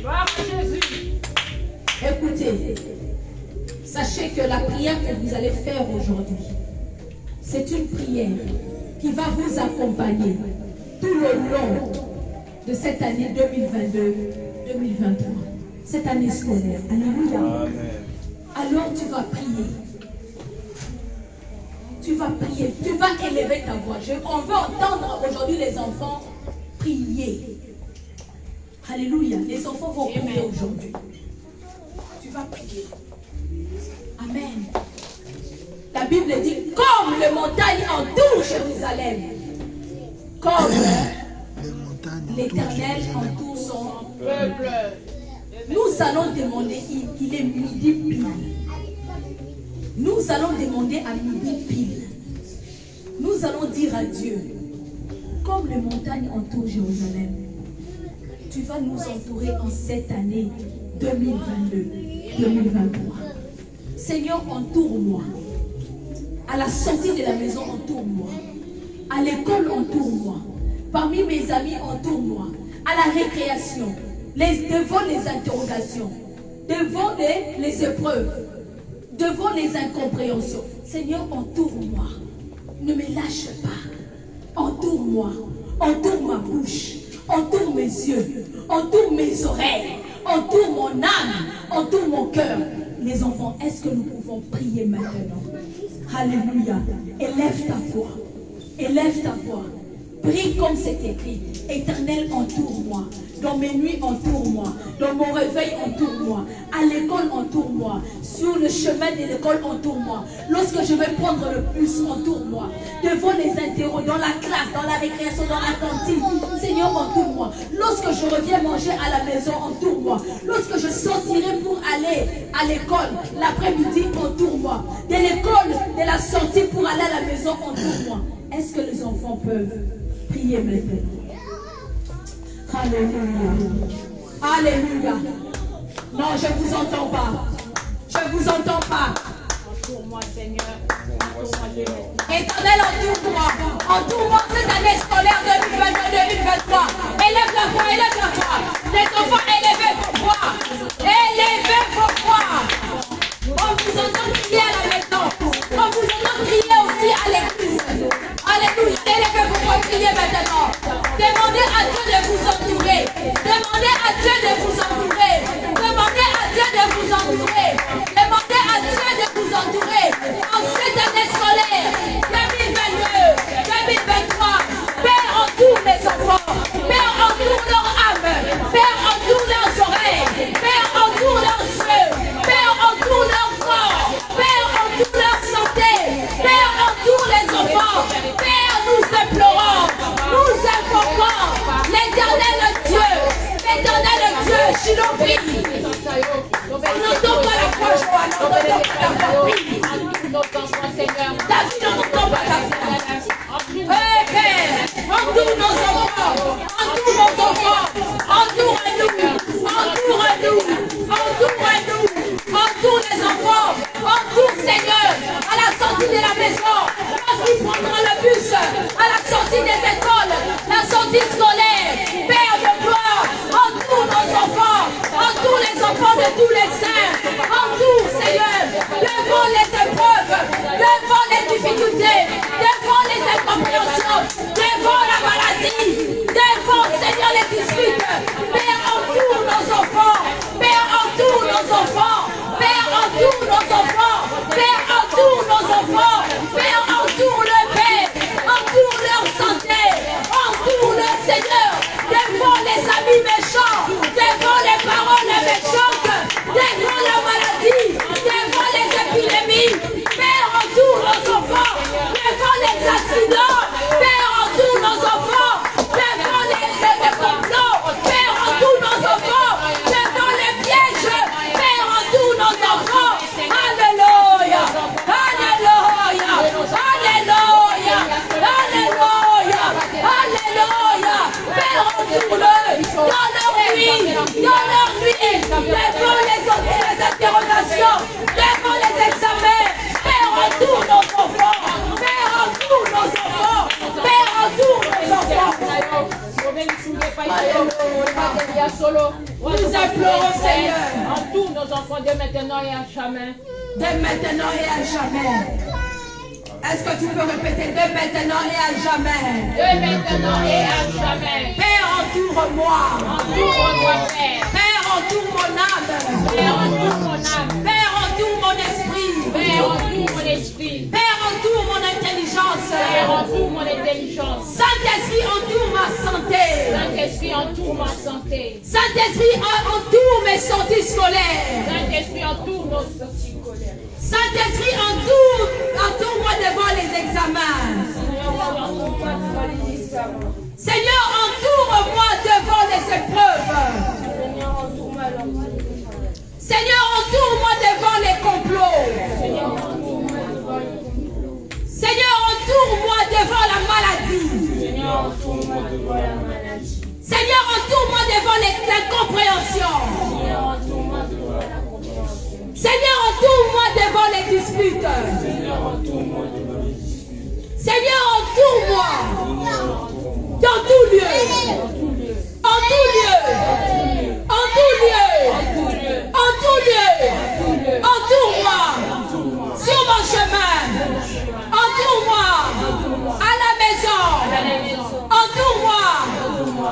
Gloire à Jésus. Écoutez, sachez que la prière que vous allez faire aujourd'hui, c'est une prière qui va vous accompagner tout le long de cette année 2022-2023, cette année scolaire. Alléluia. Amen. Alors tu vas prier. Tu vas prier. Tu vas élever ta voix. On veut entendre aujourd'hui les enfants prier. Alléluia. Les enfants vont prier aujourd'hui. Tu vas prier. Amen. La Bible dit, comme les montagnes entourent Jérusalem, comme l'Éternel entoure son peuple. Nous allons demander, il est midi pile. Nous allons demander à midi pile. Nous allons dire à Dieu, comme les montagnes entourent Jérusalem, tu vas nous entourer en cette année 2022-2023. Seigneur, entoure-moi. À la sortie de la maison, entoure-moi. À l'école, entoure-moi. Parmi mes amis, entoure-moi. À la récréation, devant les interrogations, devant les épreuves, devant les incompréhensions. Seigneur, entoure-moi. Ne me lâche pas. Entoure-moi. Entoure ma bouche. Entoure mes yeux. Entoure mes oreilles. Entoure mon âme. Entoure mon cœur. Les enfants, est-ce que nous pouvons prier maintenant? Alléluia. Élève ta voix. Élève ta voix. Prie comme c'est écrit. Éternel, entoure-moi. Dans mes nuits, entoure-moi. Dans mon réveil, entoure-moi. À l'école, entoure-moi. Sur le chemin de l'école, entoure-moi. Lorsque je vais prendre le bus, entoure-moi. Devant les interros, dans la classe, dans la récréation, dans la cantine. Seigneur, entoure-moi. Lorsque je reviens manger à la maison, entoure-moi. Lorsque je sortirai pour aller à l'école, l'après-midi, entoure-moi. De l'école, de la sortie pour aller à la maison, entoure-moi. Est-ce que les enfants peuvent prier maintenant? Alléluia. Alléluia. Non, je ne vous entends pas. Je ne vous entends pas. Entoure-moi, Seigneur. Entoure-moi, Dieu. Éternel, entoure-moi. Entoure-moi cette année scolaire 2022-2023. Élève la voix, élève la voix. Les enfants, élevez vos voix. Élevez vos voix. On vous entend crier à la maison. On vous entend crier aussi à l'église. Alléluia. Élevez vos voix, priez maintenant. Demandez à Dieu de vous entourer. Demandez à Dieu de vous entourer. Demandez à Dieu de vous entourer. Demandez à Dieu de vous entourer. En cette année scolaire 2022-2023, Père, entoure les enfants. Père, entoure leur âme. Père, entoure leurs oreilles. Père, entoure leurs yeux. Père, entoure leur corps. Père, entoure leur santé. Père, entoure les enfants. Père, nous implorons. Nous invoquons l'éternel Dieu. L'éternel Dieu, Shiloh. On n'entend pas la voix. sortie scolaire. Père de gloire, entoure nos enfants, entoure les enfants de tous les saints, entoure, Seigneur, devant les épreuves, devant les difficultés, devant les incompréhensions, devant la maladie, devant, Seigneur, les disputes. Père, entoure nos enfants, Père, entoure nos enfants, Père, entoure nos enfants, Père, entoure nos enfants, Père, entoure le Père, entoure leur santé, entoure le Seigneur, devant les amis méchants, devant les paroles méchantes, devant la maladie, devant les épidémies. Père, entoure nos enfants, devant les accidents. Père, entoure nos enfants, devant les complots. Père, entoure nos enfants, devant les pièges. Père, entoure nos enfants. Alléluia, alléluia, alléluia, alléluia, alléluia. Père, entoure-le dans leur nuit, devant les interrogations, devant les examens. Père, entoure nos enfants, Père, entoure nos enfants, Père, entoure nos enfants. Nous implorons, Seigneur, entoure nos enfants dès maintenant et à jamais. dès maintenant et à jamais. Est-ce que tu peux répéter dès maintenant et à jamais? Dès maintenant et à jamais. Père, entoure-moi. Entoure-moi, Père. Père, entoure mon âme. Père, entoure mon âme. Père, entoure mon esprit. Père, entoure mon esprit. Père, entoure mon intelligence. Père, entoure mon intelligence. Saint-Esprit, entoure ma santé. Saint-Esprit, entoure ma santé. Saint-Esprit, entoure mes sorties scolaires. Saint-Esprit, entoure nos sorties scolaires. Saint-Esprit, entoure-moi devant les examens. Seigneur, entoure-moi devant les épreuves. Seigneur, entoure-moi devant les complots. Seigneur, entoure-moi devant la maladie. Seigneur, entoure-moi devant l'incompréhension. Seigneur, entoure-moi devant les disputes. Seigneur, entoure-moi dans tout lieu. En tout lieu. En tout lieu. En tout lieu. Entoure-moi sur mon chemin. Entoure-moi à la maison. Entoure-moi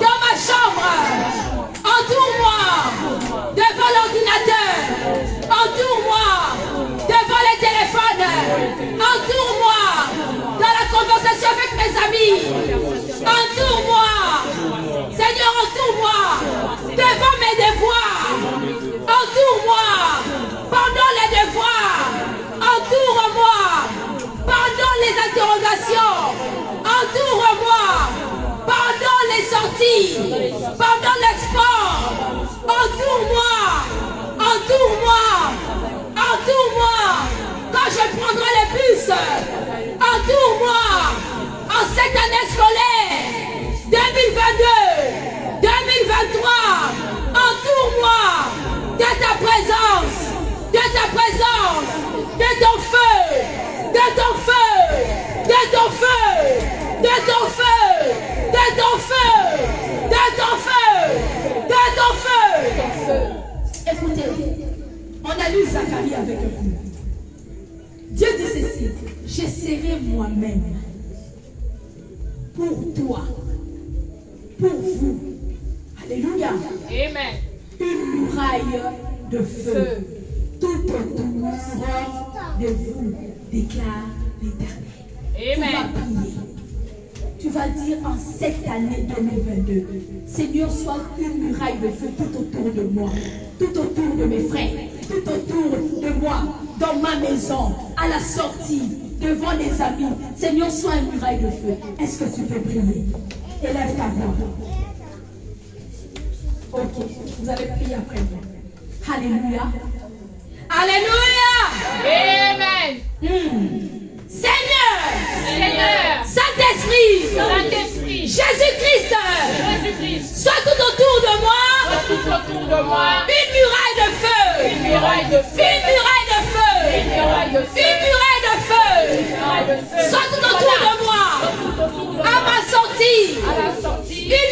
dans ma chambre. Entoure-moi devant l'ordinateur. Entoure-moi devant les téléphones. Entoure-moi dans la conversation avec mes amis. Entoure-moi. Seigneur, entoure-moi devant mes devoirs. Entoure-moi pendant les devoirs. Entoure-moi pendant les interrogations. Entoure-moi pendant les sorties. Pendant le sport. Entoure-moi. Entoure-moi. Entoure-moi quand je prendrai le bus. Entoure-moi en cette année scolaire 2022, 2023. Entoure-moi de ta présence, de ton feu, de ton feu, de ton feu, de ton feu, de ton feu, de ton feu, de ton feu. Écoutez, on a lu Zacharie avec vous. Dieu dit ceci: je serai moi-même pour toi, pour vous. Alléluia. Amen. Une muraille de feu tout autour de vous, déclare l'Éternel. Amen. Tu vas prier. Tu vas dire en cette année 2022, Seigneur, sois une muraille de feu tout autour de moi, tout autour de mes frères, tout autour de moi, dans ma maison, à la sortie, devant les amis. Seigneur, sois une muraille de feu. Est-ce que tu peux prier? Élève ta voix. Ok, vous allez prier après moi. Alléluia. Alléluia. Amen. Seigneur, Seigneur, Saint-Esprit, Saint-Esprit, Jésus-Christ, Jésus-Christ, sois tout autour de moi, tout autour de moi, une muraille de feu, une muraille de feu, une muraille de feu, une muraille de feu, une muraille de feu, une muraille de feu, sois tout autour de moi, tout autour de à moi, ma sortie, à la sortie, une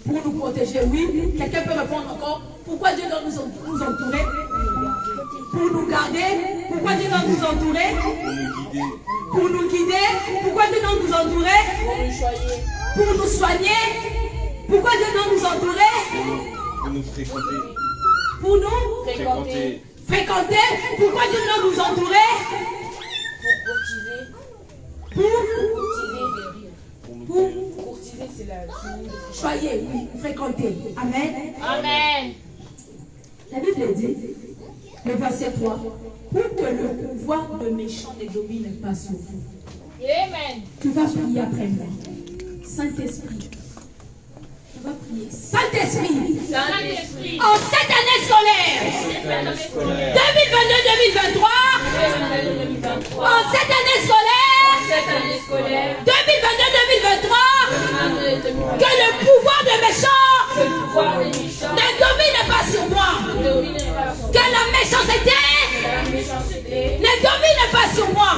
Pour nous protéger, oui. Quelqu'un peut répondre encore. Pourquoi Dieu doit nous entourer? Pour nous garder. Pourquoi Dieu doit nous entourer? Pour nous guider. Pourquoi Dieu doit nous entourer? Pour nous soigner. Pourquoi Dieu doit nous entourer? Pour nous fréquenter. Pour nous Fréquenter. fréquenter. Pourquoi Dieu doit nous entourer? Pour Courtiser, c'est la choyer, oui, fréquenter. Amen. Amen. La Bible dit, le verset 3, pour que le pouvoir de méchant ne domine pas sur vous. Amen. Tu vas prier après moi. Saint-Esprit. Tu vas prier. Saint-Esprit. Saint-Esprit. En cette année scolaire 2022-2023. En cette année scolaire 2022-2023. Que le pouvoir de méchant ne domine pas sur moi. Que la méchanceté ne domine pas sur moi.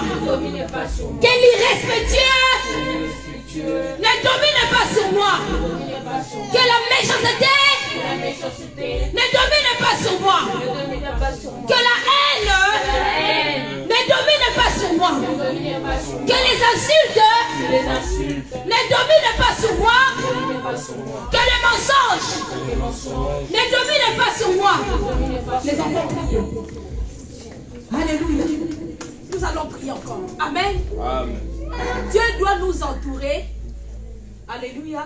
Que l'irrespectueux ne domine pas sur moi. Que la méchanceté ne domine pas sur moi. Que la haine ne domine pas sur moi. Que les insultes ne dominent pas sur moi. Que les mensonges ne dominent pas sur moi. Les enfants prient. Alléluia. Nous allons prier encore. Amen. Amen. Dieu doit nous entourer. Alléluia.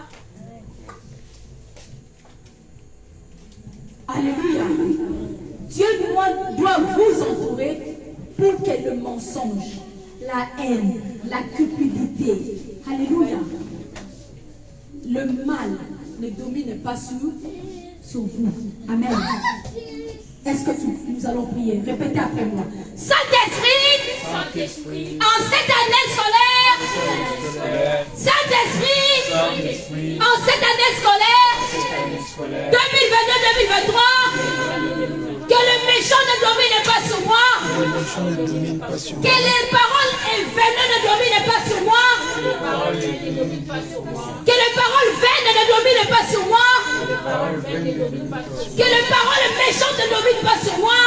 Alléluia. Dieu doit vous entourer pour que le mensonge, la haine, la cupidité, alléluia, le mal ne domine pas sur vous. Amen. Est-ce que nous allons prier? Répétez après moi. Saint-Esprit, en cette année scolaire, Saint-Esprit, en cette année scolaire, 2022-2023, que le méchant ne domine pas sur moi, que les paroles vaines ne dominent pas sur moi, que les paroles vaines ne dominent pas sur moi, que les paroles méchantes ne dominent pas sur moi.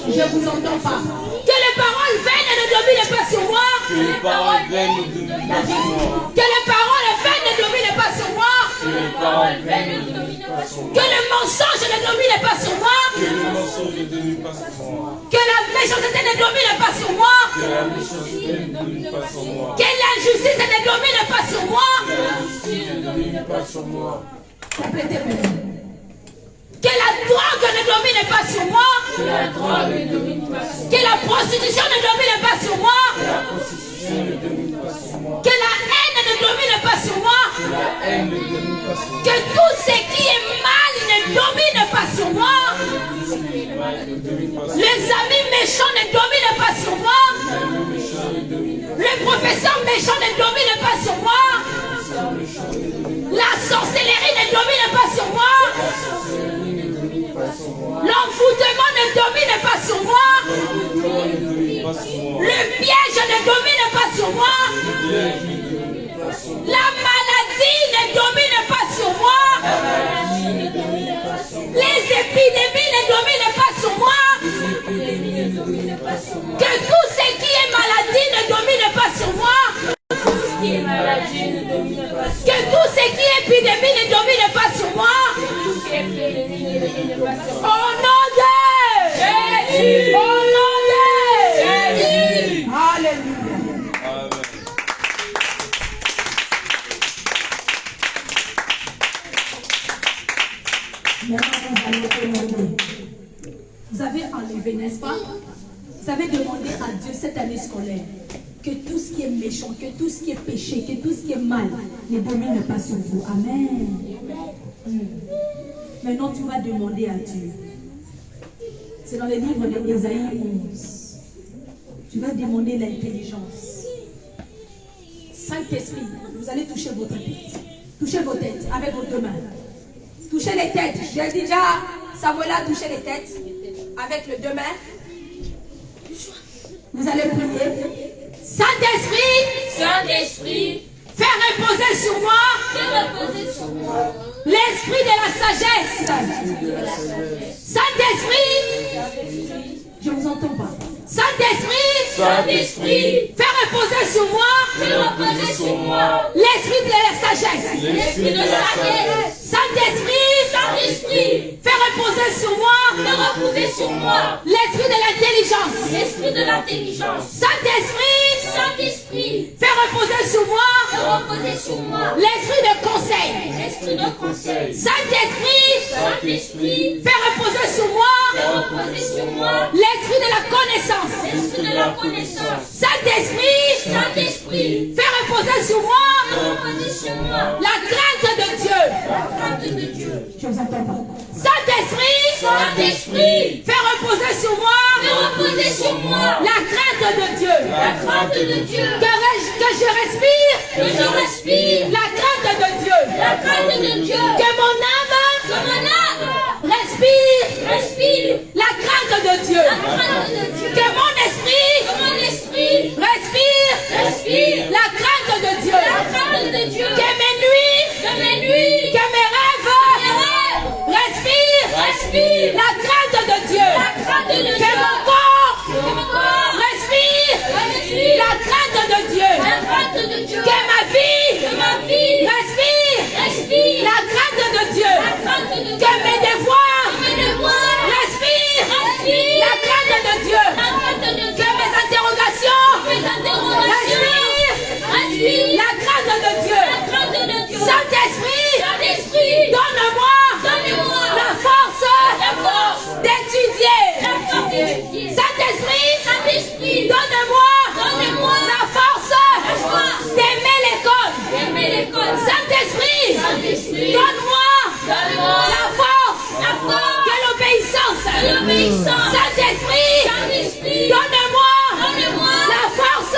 Je vous entends pas. Que les paroles vaines ne dominent pas sur moi. Que les paroles vaines ne dominent pas sur moi. Que les paroles vaines ne dominent pas sur moi. Que les paroles vaines ne dominent pas sur moi. Que le mensonge ne domine pas sur moi. Que le mensonge ne domine pas sur moi. Que la méchanceté ne domine pas sur moi. Que la méchanceté ne domine pas sur moi. Que l'injustice ne domine pas sur moi. Que l'injustice ne domine pas sur moi. Complétez-moi. Que la drogue ne domine pas sur moi. Que la drogue ne domine pas sur moi. Que la prostitution ne domine pas sur moi. Que la prostitution ne domine pas sur moi. Que la haine ne domine pas sur moi. Que la haine ne domine pas sur moi. Que tout ce qui est mal ne domine pas sur moi. Les amis méchants ne dominent pas sur moi. Le professeur méchant ne domine pas sur moi. La sorcellerie ne domine pas sur moi. L'envoûtement ne domine pas sur moi. Le piège ne domine pas sur moi. La maladie ne domine pas sur moi. Les épidémies ne dominent pas sur moi. Que tout ce qui est maladie ne domine pas sur moi. Que tout ce qui est épidémie ne domine pas sur moi. Au nom de Jésus. Au nom de Jésus. Alléluia. Amen. Maintenant, nous allons demander. Vous avez enlevé, n'est-ce pas? Vous avez demandé à Dieu cette année scolaire que tout ce qui est méchant, que tout ce qui est péché, que tout ce qui est mal ne domine pas sur vous. Amen. Maintenant, tu vas demander à Dieu. C'est dans le livre d'Ésaïe 11. Tu vas demander l'intelligence. Saint-Esprit, vous allez toucher votre tête. Touchez vos têtes avec vos deux mains. Touchez les têtes. J'ai déjà, Samuel a touché les têtes avec les deux mains. Vous allez prier. Saint-Esprit, Saint-Esprit, fais reposer sur moi fais reposer sur moi Saint-Esprit, je vous entends pas. Saint-Esprit, fais reposer sur moi l'esprit de la sagesse. Saint-Esprit, fais reposer sur moi l'esprit de l'intelligence. Saint-Esprit, fais reposer sur moi l'esprit de conseil. Saint-Esprit, fais reposer sur moi l'esprit de la connaissance. Saint-Esprit, fais reposer sur moi la crainte de Dieu. Je vous entends pas. Saint-Esprit, fais reposer sur moi la crainte de Dieu. Que je respire la crainte de Dieu. Que mon âme respire la crainte de Dieu. Que mon esprit respire la crainte de Dieu. Que mes nuits, que mes rêves respirent la crainte de Dieu. Que mon corps respire la crainte de Dieu. Que ma vie respire la crainte de Dieu. Que mes devoirs respirent la crainte de Dieu. Que mes interrogations respirent la crainte de Dieu. Saint-Esprit, donne-moi la force d'étudier. Saint-Esprit, donne-moi la force d'aimer l'école. Saint-Esprit, donne-moi la force de l'obéissance. Saint-Esprit, donne-moi la force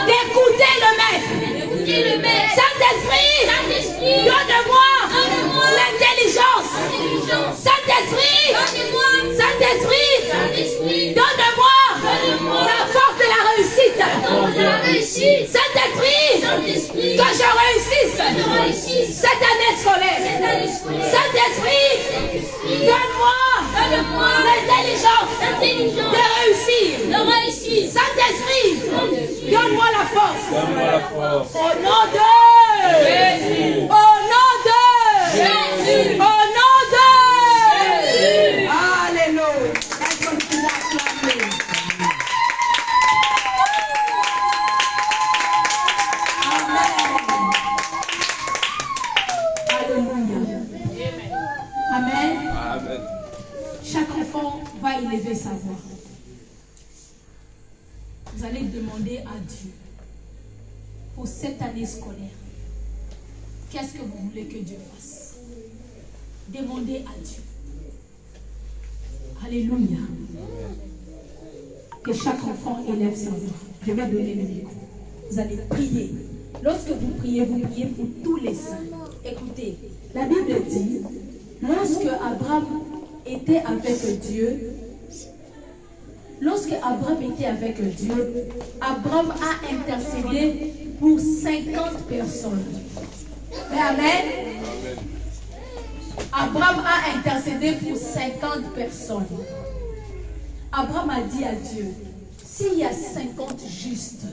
d'écouter le Maître. Saint-Esprit, donne-moi l'intelligence. Saint-Esprit, donne-moi la force de la réussite. Saint-Esprit, que je réussisse cette année scolaire. Saint-Esprit, donne-moi l'intelligence de réussir. Saint-Esprit, donne-moi la force. Au nom de Jésus. Au nom de Jésus. Au nom de Jésus. Alléluia. Amen. Amen. Chaque enfant va élever sa voix. Vous allez demander à Dieu pour cette année scolaire, qu'est-ce que vous voulez que Dieu fasse? Demandez à Dieu. Alléluia. Que chaque enfant élève sa voix. Je vais donner le micro. Vous allez prier. Lorsque vous priez pour tous les saints. Écoutez, la Bible dit, lorsque Abraham était avec Dieu, Abraham a intercédé pour 50 personnes. Amen. Abraham a intercédé pour 50 personnes. Abraham a dit à Dieu, s'il y a 50 justes,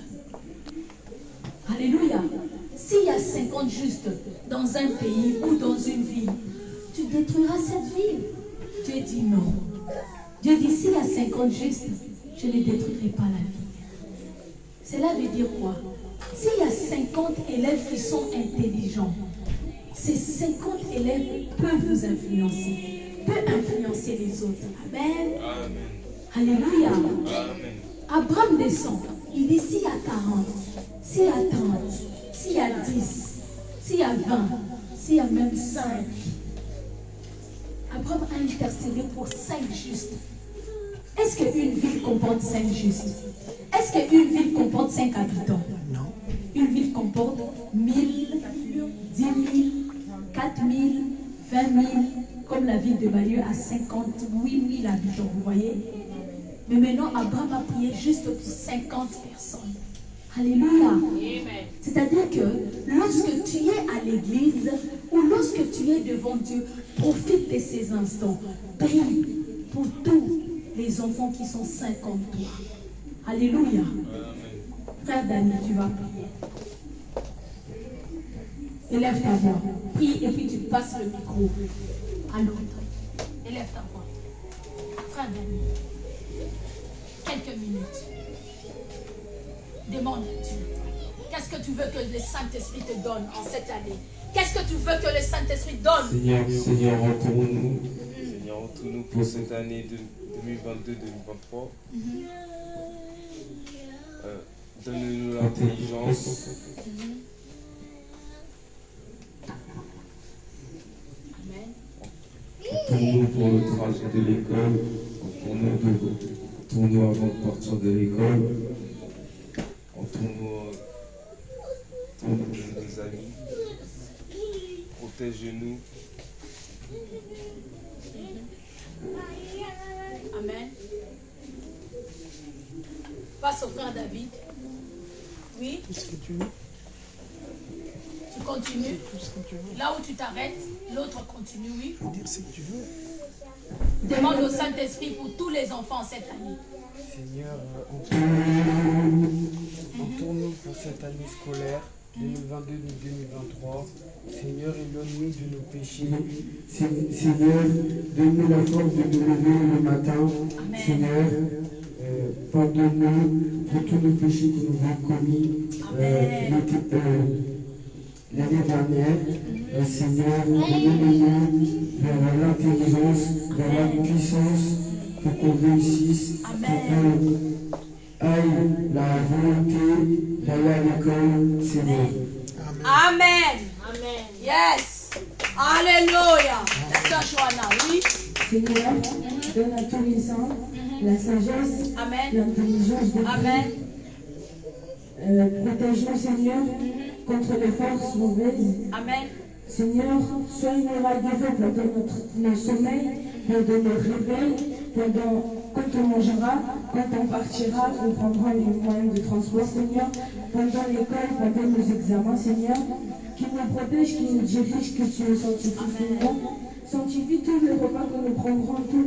alléluia, s'il y a 50 justes dans un pays ou dans une ville, tu détruiras cette ville. Dieu dit non. Dieu dit, s'il y a 50 justes, je ne détruirai pas la ville. Cela veut dire quoi? S'il y a 50 élèves qui sont intelligents, ces 50 élèves peuvent vous influencer, peuvent influencer les autres. Amen. Amen. Alléluia. Amen. Abraham descend. Il dit, s'il y a 40, s'il y a 30, s'il y a 10, s'il y a 20, s'il y a même 5. Abraham a intercédé pour 5 justes. Est-ce qu'une ville comporte 5 justes? Est-ce qu'une ville comporte 5 habitants? Non. Une ville comporte 1000, 10 000, 4 000, 20 000, comme la ville de Bayeux a 58 000 habitants, vous voyez? Mais maintenant, Abraham a prié juste pour 50 personnes. Alléluia. C'est-à-dire que lorsque tu es à l'église ou lorsque tu es viens devant Dieu, profite de ces instants. Prie pour tous les enfants qui sont saints comme toi. Alléluia. Frère Dani, tu vas prier. Élève ta voix. Prie et puis tu passes le micro à l'autre. Élève ta voix. Frère Dani, quelques minutes. Demande à Dieu. Qu'est-ce que tu veux que le Saint-Esprit te donne en cette année? Qu'est-ce que tu veux que le Saint-Esprit donne? Seigneur, entoure-nous. Seigneur, entoure-nous pour cette année 2022-2023. Donne-nous l'intelligence. Amen. Entoure-nous pour le trajet de l'école. Entoure-nous avant de partir de l'école. Entoure-nous de nos amis. Protège-nous. Amen. Passe au frère David. Oui. Tout ce que tu veux. Tu continues. Tout ce que tu veux. Là où tu t'arrêtes, l'autre continue, oui. Je veux dire ce que tu veux. Demande au Saint-Esprit pour tous les enfants cette année. Seigneur, entoure-nous pour cette année scolaire 2022-2023. Seigneur, éloigne-nous de nos péchés. Seigneur, donne-nous la force de nous lever le matin. Amen. Seigneur, pardonne-nous pour tous nos péchés que nous avons commis l'année dernière. Seigneur, donne-nous vers l'intelligence, vers la puissance pour qu'on réussisse, pour qu'on aille la volonté d'aller à l'école, Seigneur. Amen. Amen. Yes. Alléluia. La sœur Johanna, oui. Seigneur, donne à tous les saints la sagesse, Amen. l'intelligence de Amen. Protège-nous, Seigneur, contre les forces mauvaises. Amen. Seigneur, sois une muraille de feu pendant nos sommeils, pendant nos réveils, quand on mangera, quand on partira, on prendra les moyens de transport, Seigneur, pendant l'école, pendant nos examens, Seigneur, qui nous protège, qui nous dirige, que tu nous sanctifies, Seigneur. Sanctifie tous les repas que nous prendrons, tous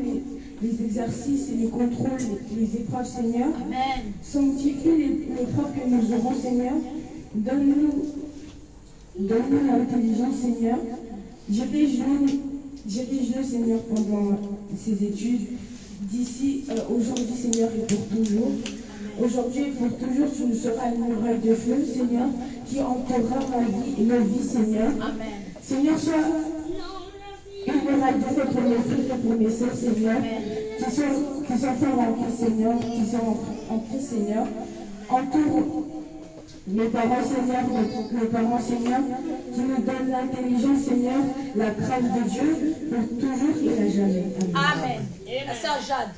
les exercices et les contrôles, les épreuves, Seigneur. Amen. Sanctifie les preuves que nous aurons, Seigneur. Donne-nous l'intelligence, Seigneur. Dirige-nous, Seigneur, pendant ces études. D'ici, aujourd'hui, Seigneur, et pour toujours. Aujourd'hui et pour toujours, tu nous seras une muraille de feu, Seigneur, qui entourera ma vie et nos vies, Seigneur. Amen. Seigneur, sois une muraille de feu pour mes frères et pour mes sœurs, Seigneur, qui sont forts en Christ, Seigneur, qui sont en Christ, Seigneur. Entoure mes parents, Seigneur, qui nous donnent l'intelligence, Seigneur, la grâce de Dieu pour toujours et à jamais. Amen. La sœur Jade.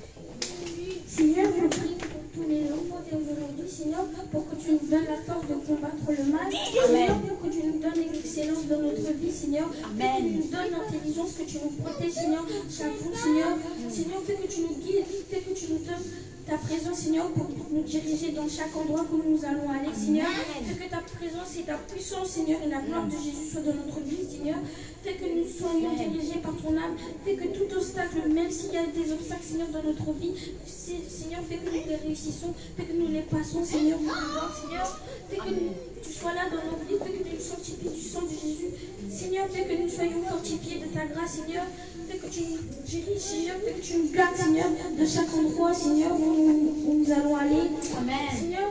Seigneur, je prie pour tous les enfants d'aujourd'hui, Seigneur, pour que tu nous donnes la force de combattre le mal. Seigneur, pour que tu nous donnes l'excellence dans notre vie, Seigneur. Amen. Que tu nous donnes l'intelligence, que tu nous protèges, Seigneur, chaque jour, Seigneur. Seigneur, fais que tu nous guides, fais que tu nous donnes ta présence, Seigneur, pour nous diriger dans chaque endroit où nous allons aller, Seigneur. Fais que ta présence et ta puissance, Seigneur, et la gloire de Jésus soient dans notre vie, Seigneur. Fais que nous soyons dirigés par ton âme. Fais que tout obstacle, même s'il y a des obstacles, Seigneur, dans notre vie, Seigneur, fais que nous les réussissons. Fais que nous les passons, Seigneur, Seigneur. Fais que tu sois là dans nos vies. Fais que tu nous sanctifies du sang de Jésus. Seigneur, fais que nous soyons fortifiés de ta grâce, Seigneur. Fais que tu nous diriges, Seigneur. Fais que tu nous gardes, Seigneur, de chaque endroit, Seigneur, où nous allons aller. Amen. Seigneur,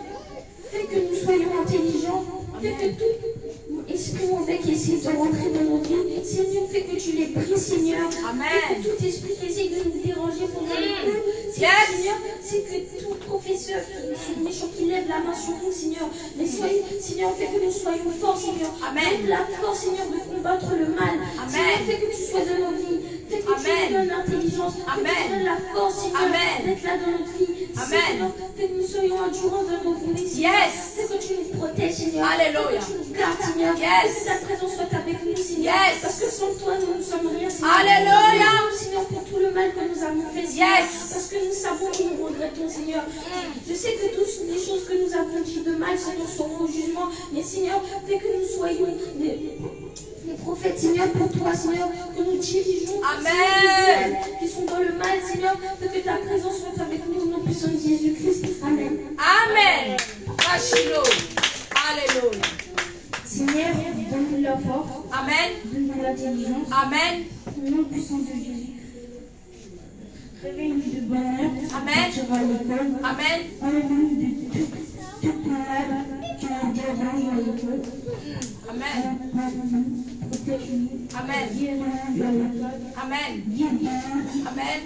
fais que nous soyons intelligents. Fais que tout esprit mauvais qui essaie de rentrer dans nos vies, Seigneur, fais que tu les brises, Seigneur. Amen. Fais que tout esprit qui essaie de nous déranger pendant les cours, Seigneur, c'est que tout professeur qui est méchant qui lève la main sur nous, Seigneur. Mais Seigneur, fais que nous soyons forts, Seigneur. Amen. Donne la force, Seigneur, de combattre le mal. Amen. Seigneur, fais que tu sois dans nos vies. Fais que tu nous donnes l'intelligence. Fais que tu donnes la force, Seigneur, Amen. d'être là dans notre vie. Amen. Seigneur, fais que nous soyons endurants dans nos vies. Yes. Fais que tu nous protèges, Seigneur. Alléluia. Fais que tu nous gardes, Seigneur. Yes. Que ta présence soit avec nous, Seigneur. Yes. Parce que sans toi, nous ne sommes rien, Seigneur. Alléluia. Pardonne-nous, Seigneur, pour tout le mal que nous avons fait, Seigneur. Yes. Parce que nous savons que nous regrettons, Seigneur. Je sais que toutes les choses que nous avons dit de mal, Seigneur, seront au jugement. Mais Seigneur, fais que nous soyons les prophètes, Seigneur, pour toi, Seigneur, que nous dirigeons. Amen. Qui sont dans le mal, Seigneur, que ta présence soit avec nous, au nom puissant de Jésus-Christ. Amen. Amen. Machino. Alléluia. Seigneur, donne-nous la force. Amen. Donne-nous l'intelligence. Amen. Au nom puissant de Jésus. Réveille-nous de bonheur. Amen. Tu vas à l'école. Amen. Enlève-nous de toute malade qui nous dérange à l'école. Amen. Protège-nous. Amen. Guéris-nous à l'école. Amen. Guéris-nous. Amen.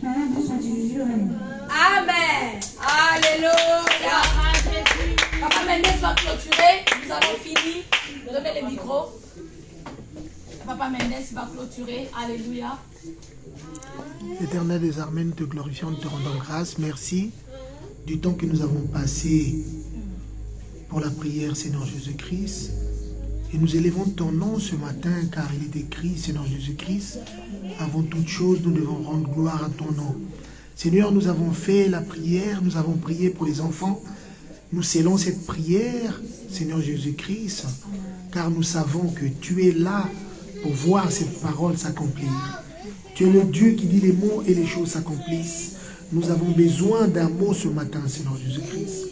Au nom puissant de Jésus. Amen. Amen. Alléluia. Papa Mendes va clôturer. Nous avons fini. Je remets le micro. Papa Mendes va clôturer. Alléluia. Éternel des armées, nous te glorifions, nous te rendons grâce. Merci du temps que nous avons passé pour la prière, Seigneur Jésus-Christ. Et nous élevons ton nom ce matin, car il est écrit, Seigneur Jésus-Christ, avant toute chose, nous devons rendre gloire à ton nom. Seigneur, nous avons fait la prière, nous avons prié pour les enfants. Nous scellons cette prière, Seigneur Jésus-Christ, car nous savons que tu es là pour voir cette parole s'accomplir. Tu es le Dieu qui dit les mots et les choses s'accomplissent. Nous avons besoin d'un mot ce matin, Seigneur Jésus-Christ.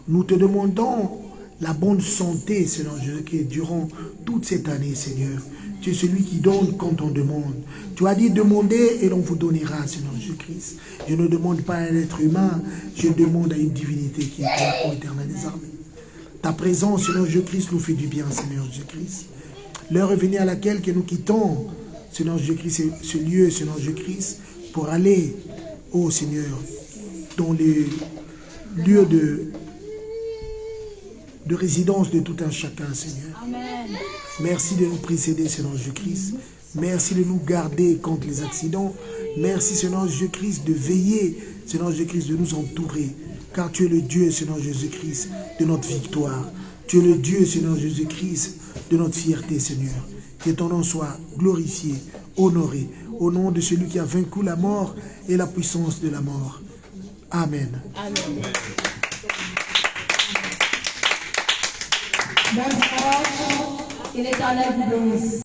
Nous te demandons la bonne santé, Seigneur Jésus-Christ, durant toute cette année, Seigneur. Tu es celui qui donne quand on demande. Tu as dit demandez et l'on vous donnera, Seigneur Jésus-Christ. Je ne demande pas à un être humain, je demande à une divinité qui est toi, ô Éternel des armées. Ta présence, Seigneur Jésus-Christ, nous fait du bien, Seigneur Jésus-Christ. L'heure est venue à laquelle que nous quittons, Seigneur Jésus-Christ, ce lieu, Seigneur Jésus-Christ, pour aller, ô Seigneur, dans les lieux de résidence de tout un chacun, Seigneur. Amen. Merci de nous précéder, Seigneur Jésus-Christ. Merci de nous garder contre les accidents. Merci, Seigneur Jésus-Christ, de veiller, Seigneur Jésus-Christ, de nous entourer. Car tu es le Dieu, Seigneur Jésus-Christ, de notre victoire. Tu es le Dieu, Seigneur Jésus-Christ, de notre fierté, Seigneur. Que ton nom soit glorifié, honoré, au nom de celui qui a vaincu la mort et la puissance de la mort. Amen. Amen. Bonsoir, que l'Éternel vous bénisse.